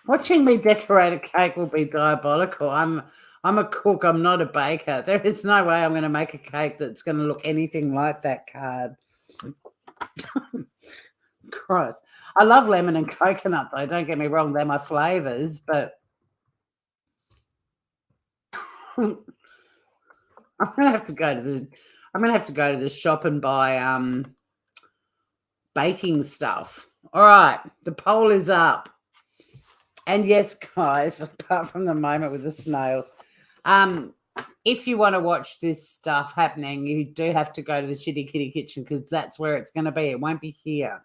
S1: Watching me decorate a cake will be diabolical. I'm a cook. I'm not a baker. There is no way I'm going to make a cake that's going to look anything like that card. Christ. I love lemon and coconut, though. Don't get me wrong. They're my flavors, but I'm going to have to go to the shop and buy baking stuff. All right. The poll is up. And yes, guys, apart from the moment with the snails, if you want to watch this stuff happening, you do have to go to the Shxtty Kitty Kitchen because that's where it's going to be. It won't be here.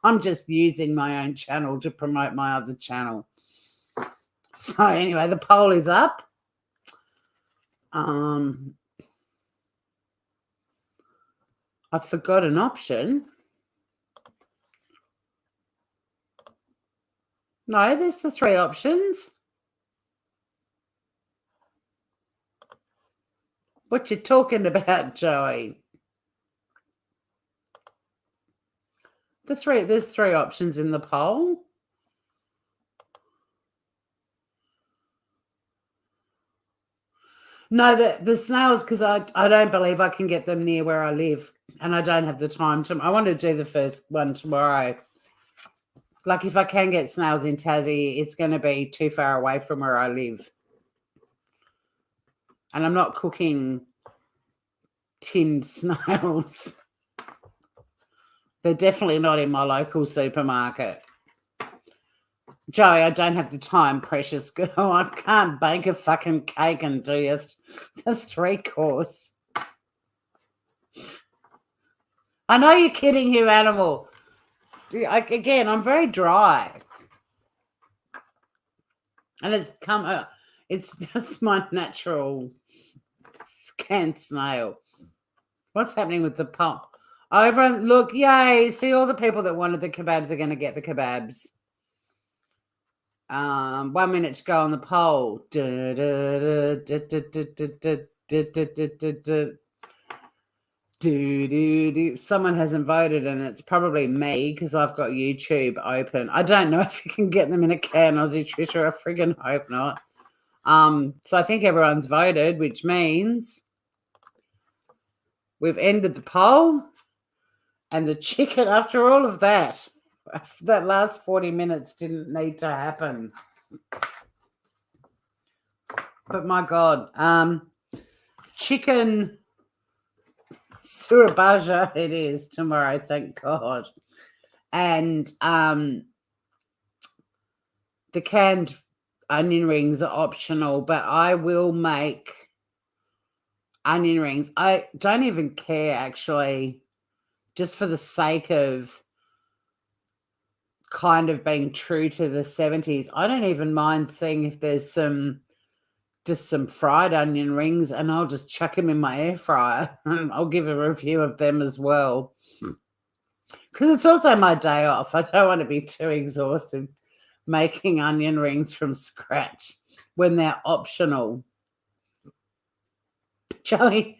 S1: I'm just using my own channel to promote my other channel. So anyway, the poll is up. I forgot an option. No, there's the 3 options. What you talking about, Joey? There's 3 options in the poll. No, the snails, because I don't believe I can get them near where I live, and I don't have the time to. I want to do the first one tomorrow. Like, if I can get snails in Tassie, it's going to be too far away from where I live. And I'm not cooking tinned snails. They're definitely not in my local supermarket. Joey, I don't have the time, precious girl. I can't bake a fucking cake and do the 3-course. I know you're kidding, you animal. Again, I'm very dry. And it's just my natural canned snail. What's happening with the poll? Oh, everyone, look, yay. See, all the people that wanted the kebabs are going to get the kebabs. 1 minute to go on the poll. Someone hasn't voted, and it's probably me because I've got YouTube open. I don't know if you can get them in a can, Aussie Trisha. I friggin' hope not. So I think everyone's voted, which means we've ended the poll. And the chicken, after all of that last 40 minutes didn't need to happen. But my God, chicken surabaja it is tomorrow, thank God. And the canned onion rings are optional, but I will make onion rings. I don't even care, actually, just for the sake of kind of being true to the 70s. I don't even mind seeing if there's just some fried onion rings, and I'll just chuck them in my air fryer. I'll give a review of them as well. Because it's also my day off. I don't want to be too exhausted making onion rings from scratch when they're optional. Joey,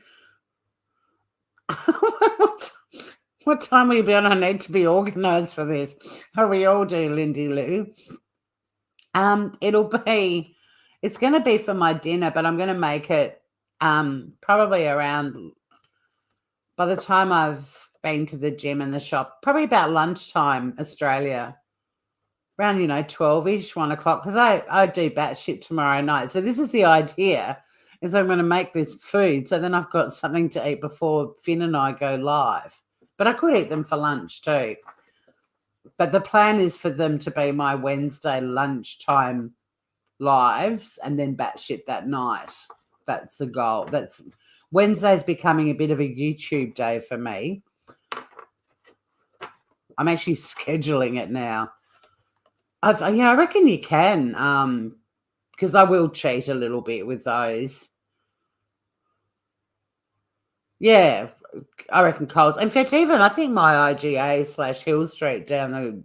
S1: what time will you be on? I need to be organised for this. How we all do, Lindy Lou. It's going to be for my dinner, but I'm going to make it probably around, by the time I've been to the gym and the shop, probably about lunchtime, Australia, around, 12-ish, 1 o'clock, because I do batshit tomorrow night. So this is the idea, is I'm going to make this food, so then I've got something to eat before Finn and I go live. But I could eat them for lunch too. But the plan is for them to be my Wednesday lunchtime lives and then batshit that night. That's the goal. Wednesday's becoming a bit of a YouTube day for me. I'm actually scheduling it now. I reckon you can, because I will cheat a little bit with those. Yeah, I reckon Coles. In fact, even I think my IGA / Hill Street down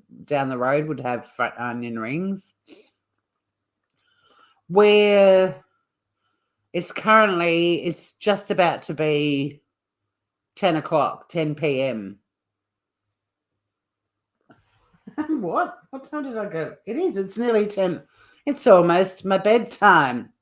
S1: the road would have onion rings. Where it's just about to be 10 o'clock, 10 p.m. What? What time did I go? It's nearly 10. It's almost my bedtime.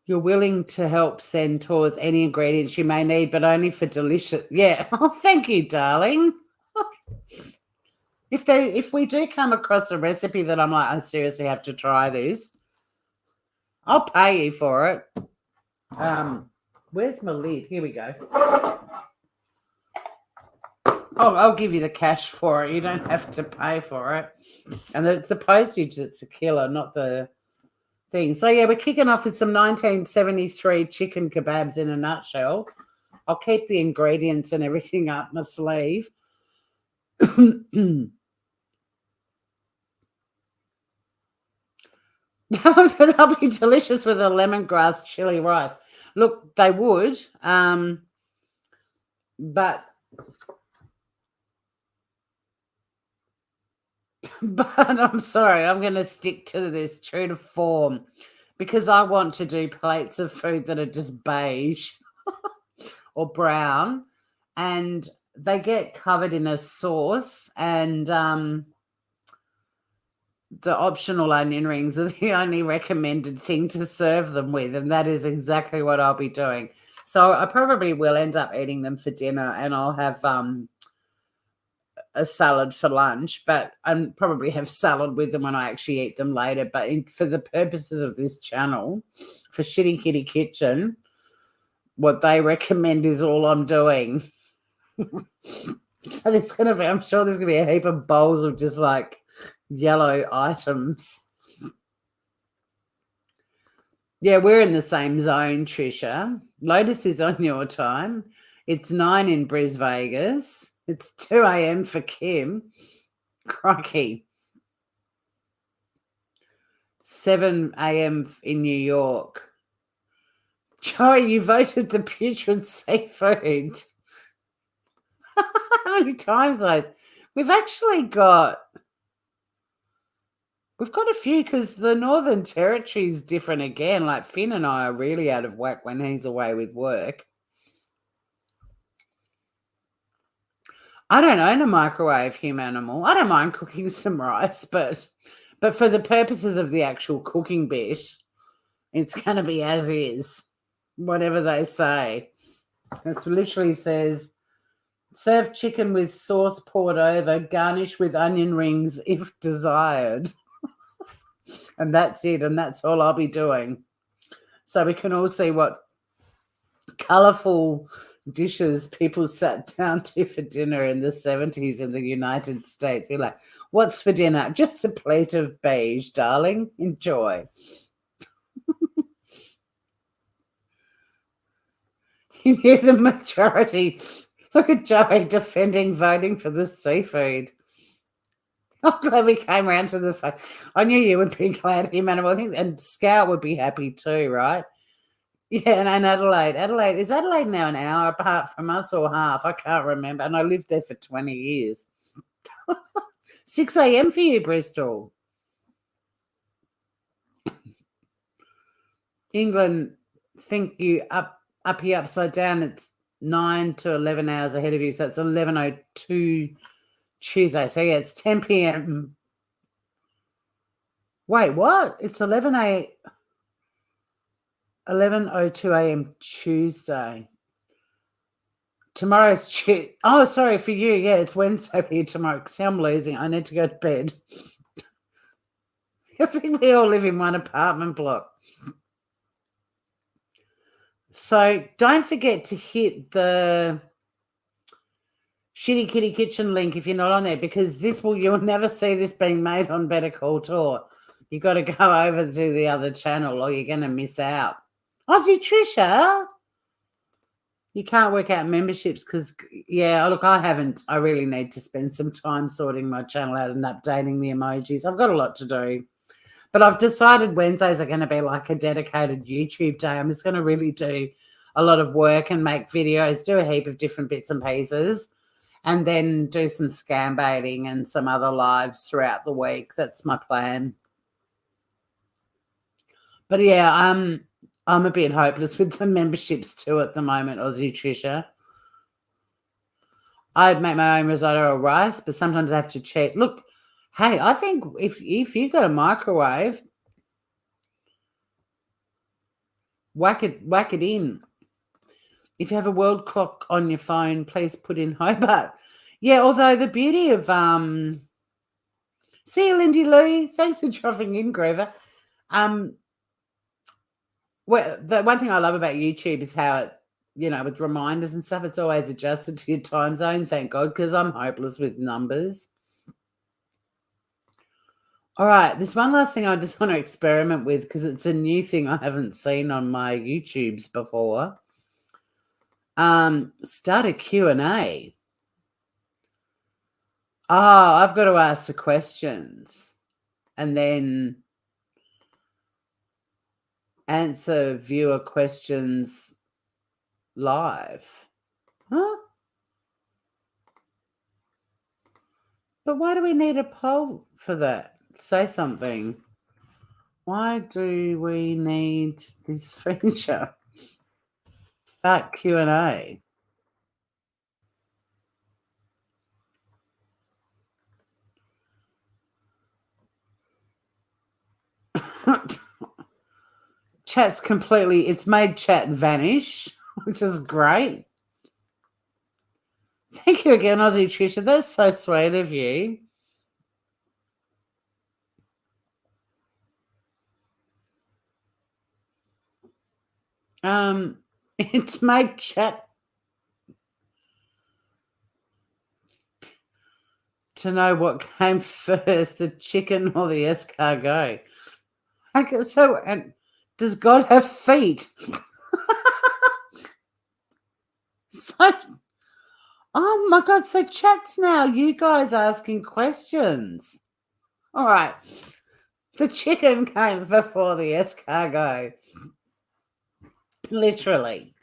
S1: You're willing to help send towards any ingredients you may need, but only for delicious. Yeah. Oh, thank you, darling. If we do come across a recipe that I'm like, I seriously have to try this, I'll pay you for it. Where's my lid? Here we go. Oh, I'll give you the cash for it. You don't have to pay for it. And it's the postage that's a killer, not the thing. So, yeah, we're kicking off with some 1973 chicken kebabs in a nutshell. I'll keep the ingredients and everything up my sleeve. They'll be delicious with a lemongrass chili rice. Look, they would, but I'm sorry, I'm going to stick to this true to form, because I want to do plates of food that are just beige or brown, and they get covered in a sauce, and the optional onion rings are the only recommended thing to serve them with, and that is exactly what I'll be doing. So I probably will end up eating them for dinner, and I'll have a salad for lunch, but I'll probably have salad with them when I actually eat them later. But for the purposes of this channel, for Shxtty Kitty Kitchen, what they recommend is all I'm doing. So I'm sure there's going to be a heap of bowls of just like yellow items. Yeah, we're in the same zone, Trisha. Lotus is on your time. It's 9 in Bris Vegas. It's 2 a.m. for Kim. Crikey. 7 a.m. in New York. Joey, you voted the putrid seafood. How many times we've got a few, because the Northern Territory is different again. Like Finn and I are really out of whack when he's away with work. I don't own a microwave, humanimal. I don't mind cooking some rice, but for the purposes of the actual cooking bit, it's going to be as is, whatever they say. It literally says, serve chicken with sauce poured over, garnish with onion rings if desired. And that's it, and that's all I'll be doing. So we can all see what colourful dishes people sat down to for dinner in the 70s in the United States. We're like, what's for dinner? Just a plate of beige, darling. Enjoy. You knew the majority. Look at Joey defending voting for the seafood. I'm glad we came around to the fact. I knew you would be glad, Emmanuel. I think, and Scout would be happy too, right? Yeah, and Adelaide. Is Adelaide now an hour apart from us or half? I can't remember. And I lived there for 20 years. 6 a.m. for you, Bristol. England, think you up here upside down. It's 9 to 11 hours ahead of you. So it's 11:02 Tuesday. So yeah, it's 10 p.m. Wait, what? It's 11:02 a.m. Tuesday. Tomorrow's Tuesday. Oh, sorry for you. Yeah, it's Wednesday here tomorrow. See, I'm losing. I need to go to bed. I think we all live in one apartment block. So don't forget to hit the Shxtty Kitty Kitchen link if you're not on there, because you'll never see this being made on Better Call Tour. You got to go over to the other channel or you're going to miss out. Aussie Trisha, you can't work out memberships because, yeah, look, I really need to spend some time sorting my channel out and updating the emojis. I've got a lot to do. But I've decided Wednesdays are going to be like a dedicated YouTube day. I'm just going to really do a lot of work and make videos, do a heap of different bits and pieces, and then do some scam baiting and some other lives throughout the week. That's my plan. But, yeah, I'm a bit hopeless with the memberships too at the moment, Aussie Trisha. I'd make my own risotto or rice, but sometimes I have to cheat. Look, hey, I think if you've got a microwave, whack it in. If you have a world clock on your phone, please put in Hobart. Yeah, although the beauty of see you, Lindy Lou. Thanks for dropping in, Grover. Well, the one thing I love about YouTube is how it, with reminders and stuff, it's always adjusted to your time zone. Thank God, because I'm hopeless with numbers. All right, there's one last thing I just want to experiment with because it's a new thing I haven't seen on my YouTubes before. Start a Q&A. Oh, I've got to ask the questions and then answer viewer questions live. Huh? But why do we need a poll for that? Say something. Why do we need this feature? Start Q&A. Chat's it's made chat vanish, which is great. Thank you again, Aussie Trisha. That's so sweet of you. It's made chat to know what came first, the chicken or the escargot. Okay, so, and does God have feet? So, oh my God, so chat's now you guys asking questions. All right. The chicken came before the escargot. Literally.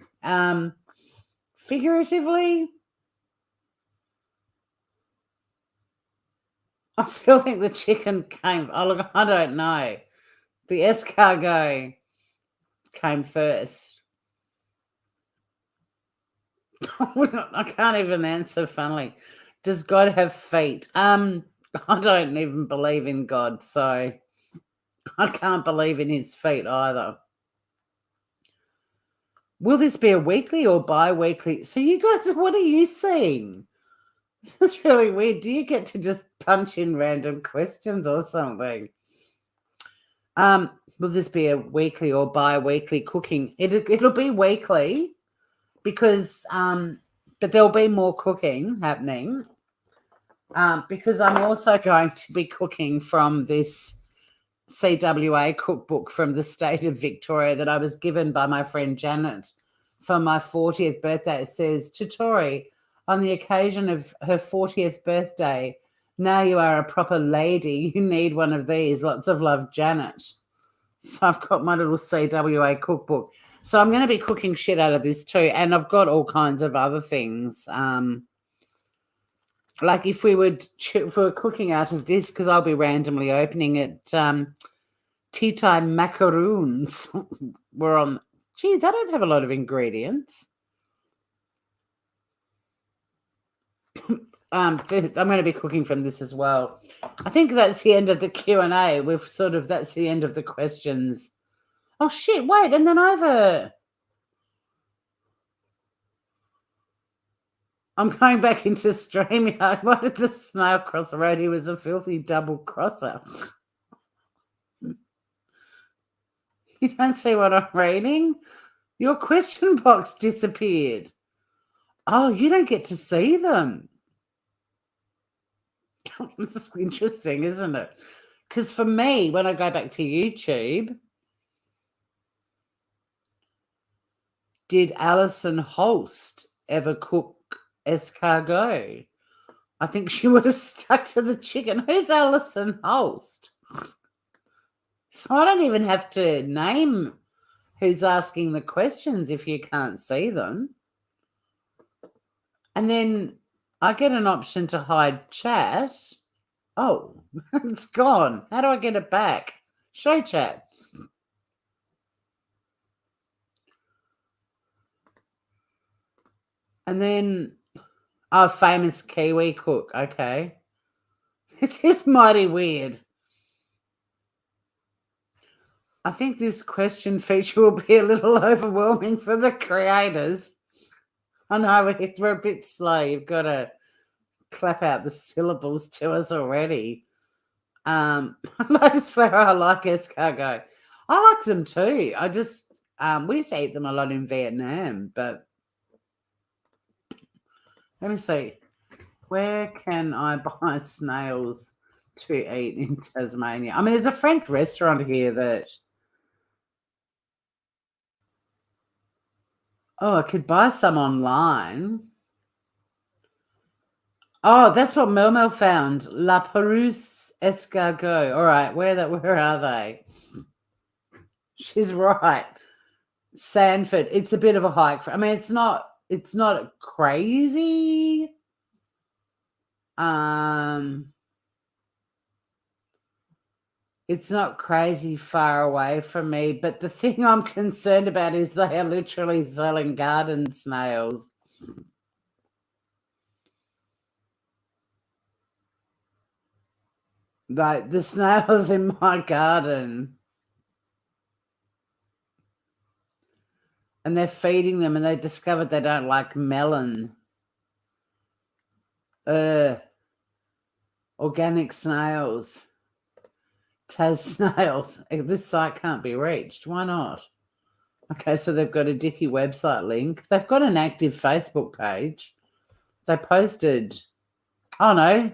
S1: Figuratively, I still think the chicken came. Oh, look, I don't know. The escargot came first. I can't even answer funnily. Does God have feet? I don't even believe in God, so I can't believe in his feet either. Will this be a weekly or bi-weekly? So you guys, what are you seeing? This is really weird. Do you get to just punch in random questions or something? Will this be a weekly or bi-weekly cooking? It'll be weekly because but there'll be more cooking happening because I'm also going to be cooking from this CWA cookbook from the state of Victoria that I was given by my friend Janet for my 40th birthday. It says, to Tori, on the occasion of her 40th birthday, now you are a proper lady. You need one of these. Lots of love, Janet. So I've got my little CWA cookbook. So I'm going to be cooking shit out of this too. And I've got all kinds of other things. Like if we were cooking out of this, because I'll be randomly opening it, tea time macaroons. We're on. Geez, I don't have a lot of ingredients. I'm going to be cooking from this as well. I think that's the end of the Q&A. That's the end of the questions. Oh shit! Wait, and then I'm going back into StreamYard. Why did the snail cross the road? He was a filthy double crosser. You don't see what I'm reading? Your question box disappeared. Oh, you don't get to see them. This is interesting, isn't it? Because for me, when I go back to YouTube, did Alison Holst ever cook escargot? I think she would have stuck to the chicken. Who's Alison Holst? So I don't even have to name who's asking the questions if you can't see them. And then I get an option to hide chat. Oh, it's gone. How do I get it back? Show chat. And then, famous Kiwi cook. Okay. This is mighty weird. I think this question feature will be a little overwhelming for the creators. I know we're a bit slow. You've got to clap out the syllables to us already. Lotus flower, I like escargot. I like them too. I just, we used to eat them a lot in Vietnam, but let me see. Where can I buy snails to eat in Tasmania? I mean, there's a French restaurant here that... Oh, I could buy some online. Oh, that's what Mel found. La Perouse escargot. All right, where are they? She's right. Sanford. It's a bit of a hike. I mean, it's not crazy. It's not crazy far away from me, but the thing I'm concerned about is they are literally selling garden snails. Like the snails in my garden. And they're feeding them and they discovered they don't like melon. Organic snails. Tas snails. This site can't be reached. Why not? Okay, so they've got a Dicky website link. They've got an active Facebook page. They posted... Oh, no.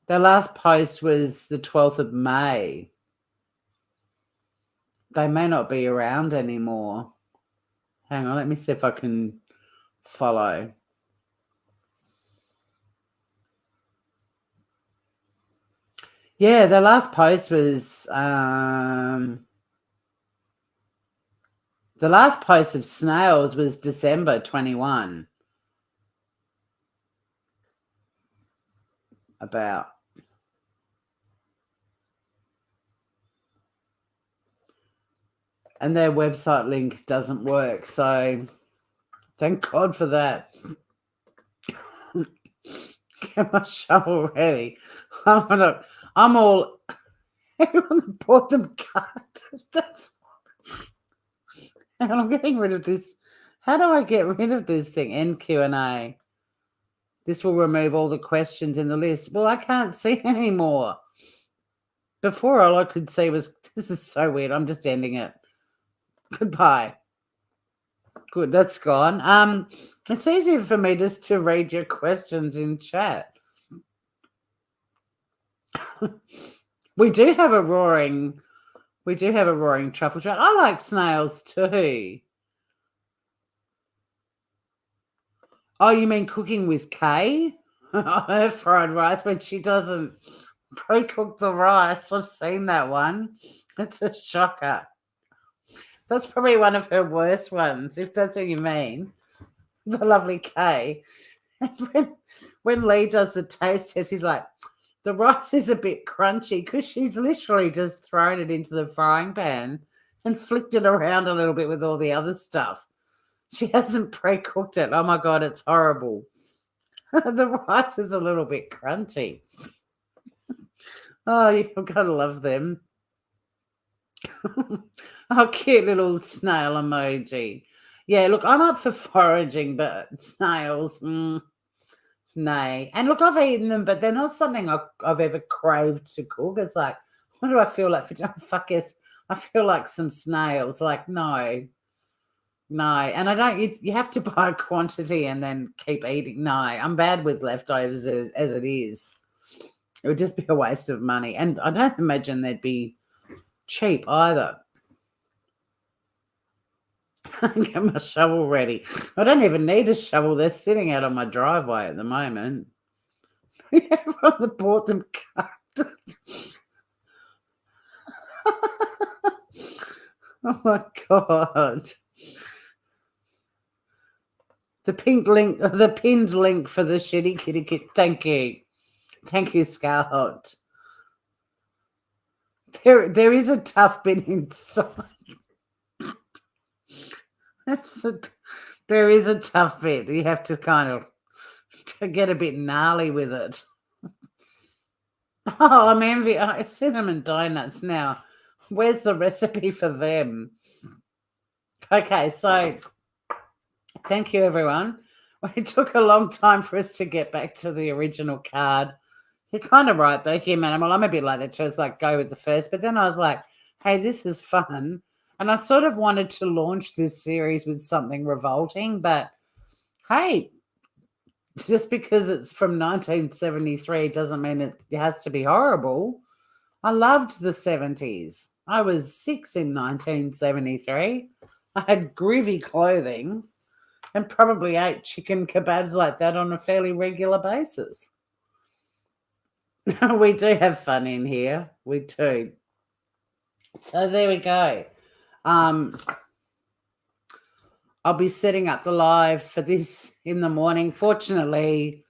S1: Their last post was the 12th of May. They may not be around anymore. Hang on, let me see if I can follow. Yeah, the last post was the last post of snails was December 21. About. And their website link doesn't work, so thank God for that. Get my shovel ready. I'm all... Everyone that bought them cut. That's... And I'm getting rid of this. How do I get rid of this thing? End Q&A. This will remove all the questions in the list. Well, I can't see anymore. Before, all I could see was... This is so weird. I'm just ending it. Goodbye. Good, that's gone. It's easier for me just to read your questions in chat. We do have a roaring truffle chat. I like snails too. Oh, you mean cooking with Kay? Her fried rice when she doesn't pre-cook the rice. I've seen that one. It's a shocker. That's probably one of her worst ones, if that's what you mean. The lovely Kay. And when Lee does the taste test, he's like, the rice is a bit crunchy because she's literally just thrown it into the frying pan and flicked it around a little bit with all the other stuff. She hasn't pre-cooked it. Oh my God, it's horrible. The rice is a little bit crunchy. Oh, you've got to love them. Oh, cute little snail emoji. Yeah, look, I'm up for foraging, but snails, nay. And look, I've eaten them, but they're not something I've ever craved to cook. It's like, what do I feel like for? Oh, fuck yes, I feel like some snails. Like, no. And I don't. You have to buy a quantity and then keep eating. No, I'm bad with leftovers as it is. It would just be a waste of money, and I don't imagine they'd be cheap either. Get my shovel ready. I don't even need a shovel. They're sitting out on my driveway at the moment. Everyone bought them cut. Oh my God. The pinned link for the Shxtty Kitty Kitchen. Thank you, Scarlett. There is a tough bit inside. There is a tough bit. You have to kind of to get a bit gnarly with it. Oh, I'm envious. Cinnamon donuts now. Where's the recipe for them? Okay, so thank you, everyone. It took a long time for us to get back to the original card. You're kind of right, though, Human Animal. I'm a bit like that too. It's like go with the first. But then I was like, hey, this is fun. And I sort of wanted to launch this series with something revolting. But hey, just because it's from 1973 doesn't mean it has to be horrible. I loved the 70s. I was 6 in 1973. I had groovy clothing and probably ate chicken kebabs like that on a fairly regular basis. We do have fun in here. We do. So there we go. I'll be setting up the live for this in the morning. Fortunately,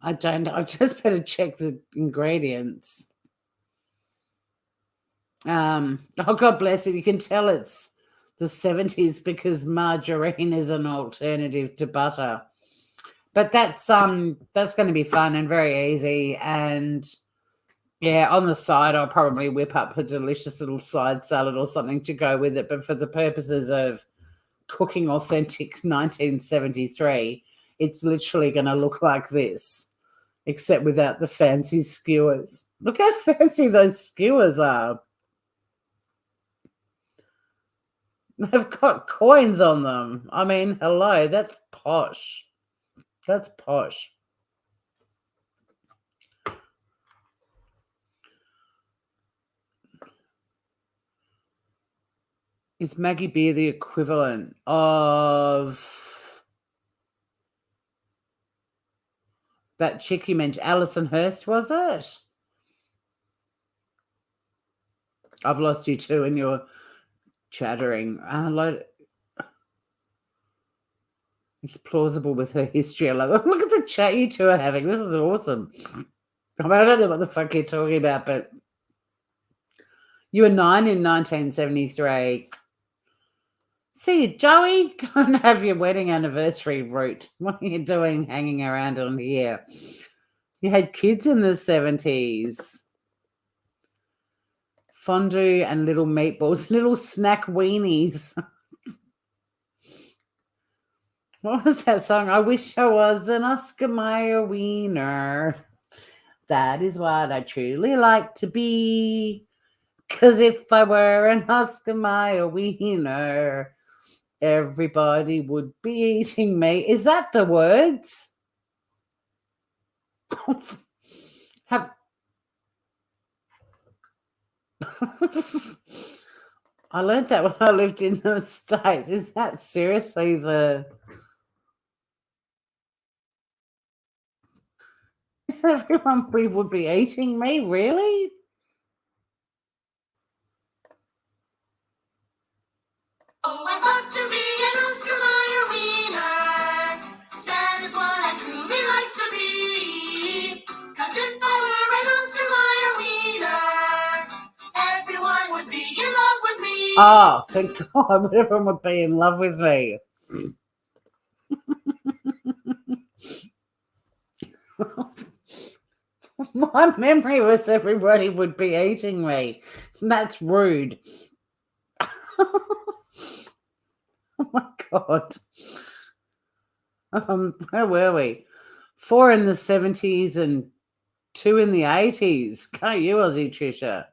S1: I just better check the ingredients. Oh, God bless it. You can tell it's the 70s because margarine is an alternative to butter. But that's going to be fun and very easy. And yeah, on the side, I'll probably whip up a delicious little side salad or something to go with it. But for the purposes of cooking authentic 1973, it's literally going to look like this, except without the fancy skewers. Look how fancy those skewers are. They've got coins on them. I mean, hello, that's posh. That's posh. Is Maggie Beer the equivalent of that chick you mentioned? Alison Hurst, was it? I've lost you too and you're chattering. It's plausible with her history. I love it. Look at the chat you two are having. This is awesome. I mean, I don't know what the fuck you're talking about, but you were 9 in 1973. See, Joey, go and have your wedding anniversary route. What are you doing hanging around on here? You had kids in the 70s. Fondue and little meatballs, little snack weenies. What was that song? I wish I was an Oscar Mayer wiener. That is what I truly like to be. Because if I were an Oscar Mayer wiener, everybody would be eating me. Is that the words? I learned that when I lived in the States. Is that seriously the Everyone we would be eating me, really?
S2: Oh, I'd love to be an Oscar Mayer wiener. That is what I truly like to be. 'Cause if I were an Oscar Mayer wiener, everyone would be in love with me.
S1: Oh, thank God, everyone would be in love with me. My memory was everybody would be eating me. That's rude. Oh my God. Where were we? 4 in the 70s and 2 in the 80s. Can't you, Aussie Trisha?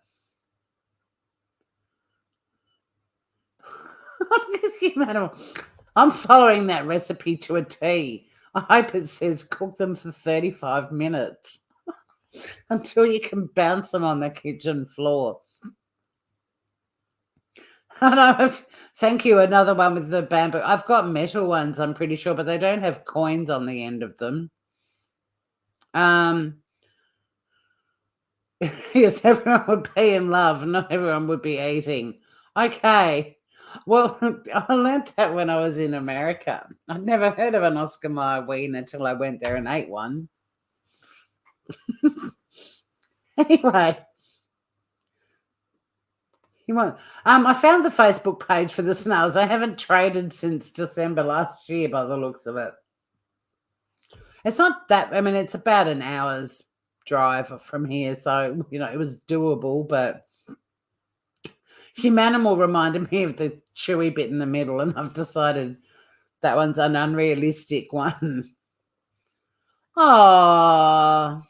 S1: I'm following that recipe to a T. I hope it says cook them for 35 minutes until you can bounce them on the kitchen floor. I know. Thank you. Another one with the bamboo. I've got metal ones, I'm pretty sure, but they don't have coins on the end of them. Yes, everyone would be in love. Not everyone would be eating. Okay. Well, I learned that when I was in America. I'd never heard of an Oscar Mayer wiener until I went there and ate one. Anyway. I found the Facebook page for the snails. I haven't traded since December last year by the looks of it. It's not that, I mean, it's about an hour's drive from here, so, it was doable, but Humanimal reminded me of the chewy bit in the middle, and I've decided that one's an unrealistic one. Oh,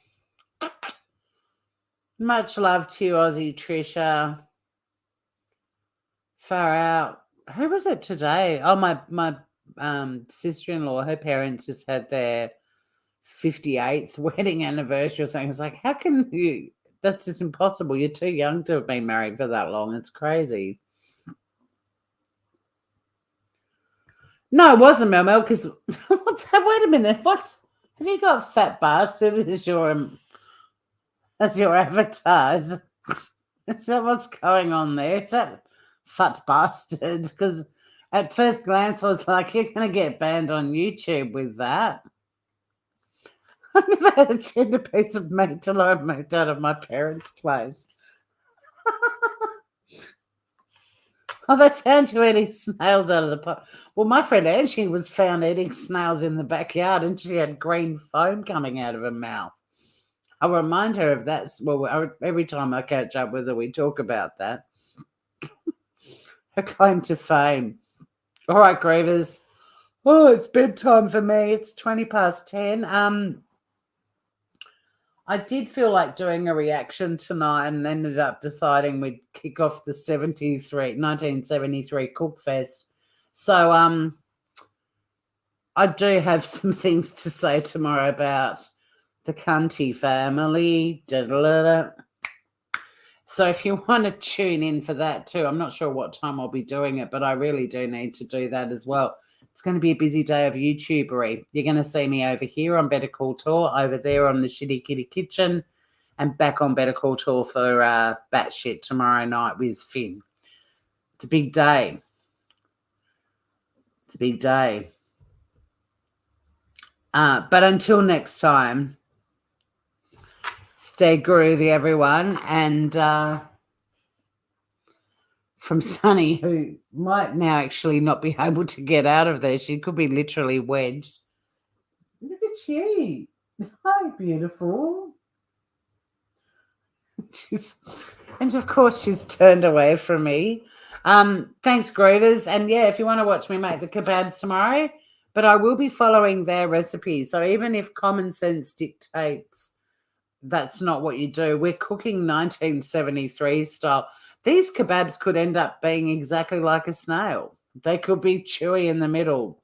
S1: much love to you, Aussie Trisha. Far out. Who was it today? Oh, my sister-in-law, her parents just had their 58th wedding anniversary or something. It's like, how can you? That's just impossible. You're too young to have been married for that long. It's crazy. No, it wasn't Mel because what's that? Wait a minute. What have you got? Fat bastard as your avatar? Is that what's going on there? Is that fat bastard? Because at first glance, I was like, you're going to get banned on YouTube with that. I never had a tender piece of meat till I moved out of my parents' place. Oh, they found you eating snails out of the pot. Well, my friend Angie was found eating snails in the backyard, and she had green foam coming out of her mouth. I remind her of that. Well, every time I catch up with her, we talk about that. Her claim to fame. All right, Grievers. Oh, it's bedtime for me. It's 10:20. I did feel like doing a reaction tonight and ended up deciding we'd kick off the 1973 Cook Fest. So I do have some things to say tomorrow about the Cunty family. So if you want to tune in for that too, I'm not sure what time I'll be doing it, but I really do need to do that as well. It's going to be a busy day of YouTubery. You're going to see me over here on Better Call Tour, over there on the Shxtty Kitty Kitchen, and back on Better Call Tour for Batshit tomorrow night with Finn. It's a big day. It's a big day. But until next time, stay groovy, everyone. And from Sunny, who might now actually not be able to get out of there. She could be literally wedged. Look at you. Hi, beautiful. And of course, she's turned away from me. Thanks, Groovers. And yeah, if you want to watch me make the kebabs tomorrow, but I will be following their recipes. So even if common sense dictates that's not what you do, we're cooking 1973 style. These kebabs could end up being exactly like a snail. They could be chewy in the middle.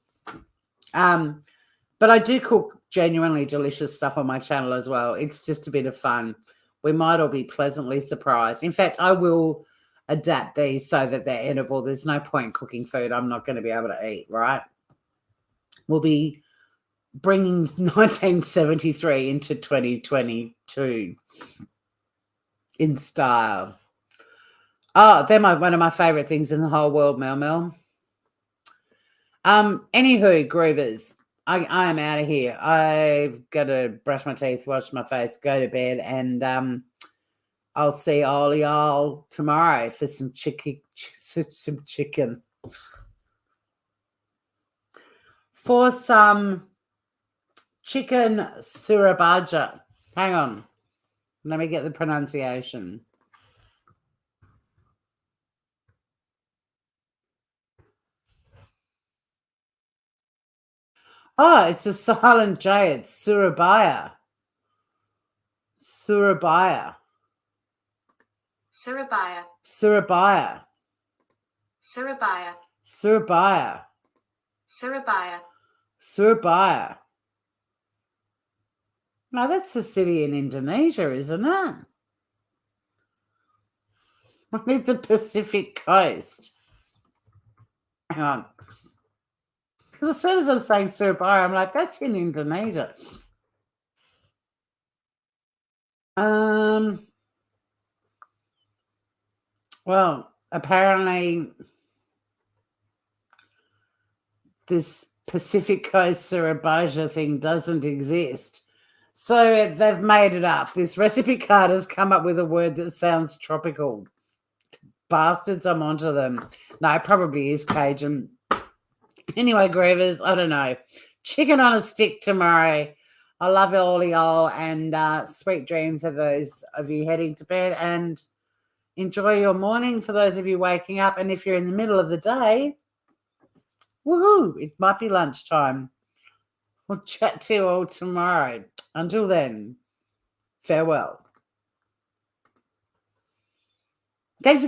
S1: But I do cook genuinely delicious stuff on my channel as well. It's just a bit of fun. We might all be pleasantly surprised. In fact, I will adapt these so that they're edible. There's no point cooking food I'm not going to be able to eat, right? We'll be bringing 1973 into 2022 in style. Oh, they're one of my favourite things in the whole world, Mel. Anywho, Groovers, I am out of here. I've got to brush my teeth, wash my face, go to bed, and I'll see all y'all tomorrow for some chicken. For some chicken surabaja. Hang on. Let me get the pronunciation. Oh, it's a silent J. It's Surabaya. Surabaya.
S2: Surabaya.
S1: Surabaya.
S2: Surabaya.
S1: Surabaya.
S2: Surabaya.
S1: Surabaya. No, that's a city in Indonesia, isn't it? I need the Pacific Coast. Hang on. Because as soon as I'm saying Surabaya, I'm like, that's in Indonesia. Well, apparently this Pacific Coast Surabaya thing doesn't exist. So they've made it up. This recipe card has come up with a word that sounds tropical. Bastards, I'm onto them. No, it probably is Cajun. Anyway, Groovers, I don't know. Chicken on a stick tomorrow. I love all of y'all, and sweet dreams of those of you heading to bed, and enjoy your morning for those of you waking up. And if you're in the middle of the day, woohoo, it might be lunchtime. We'll chat to you all tomorrow. Until then, farewell. Thanks again.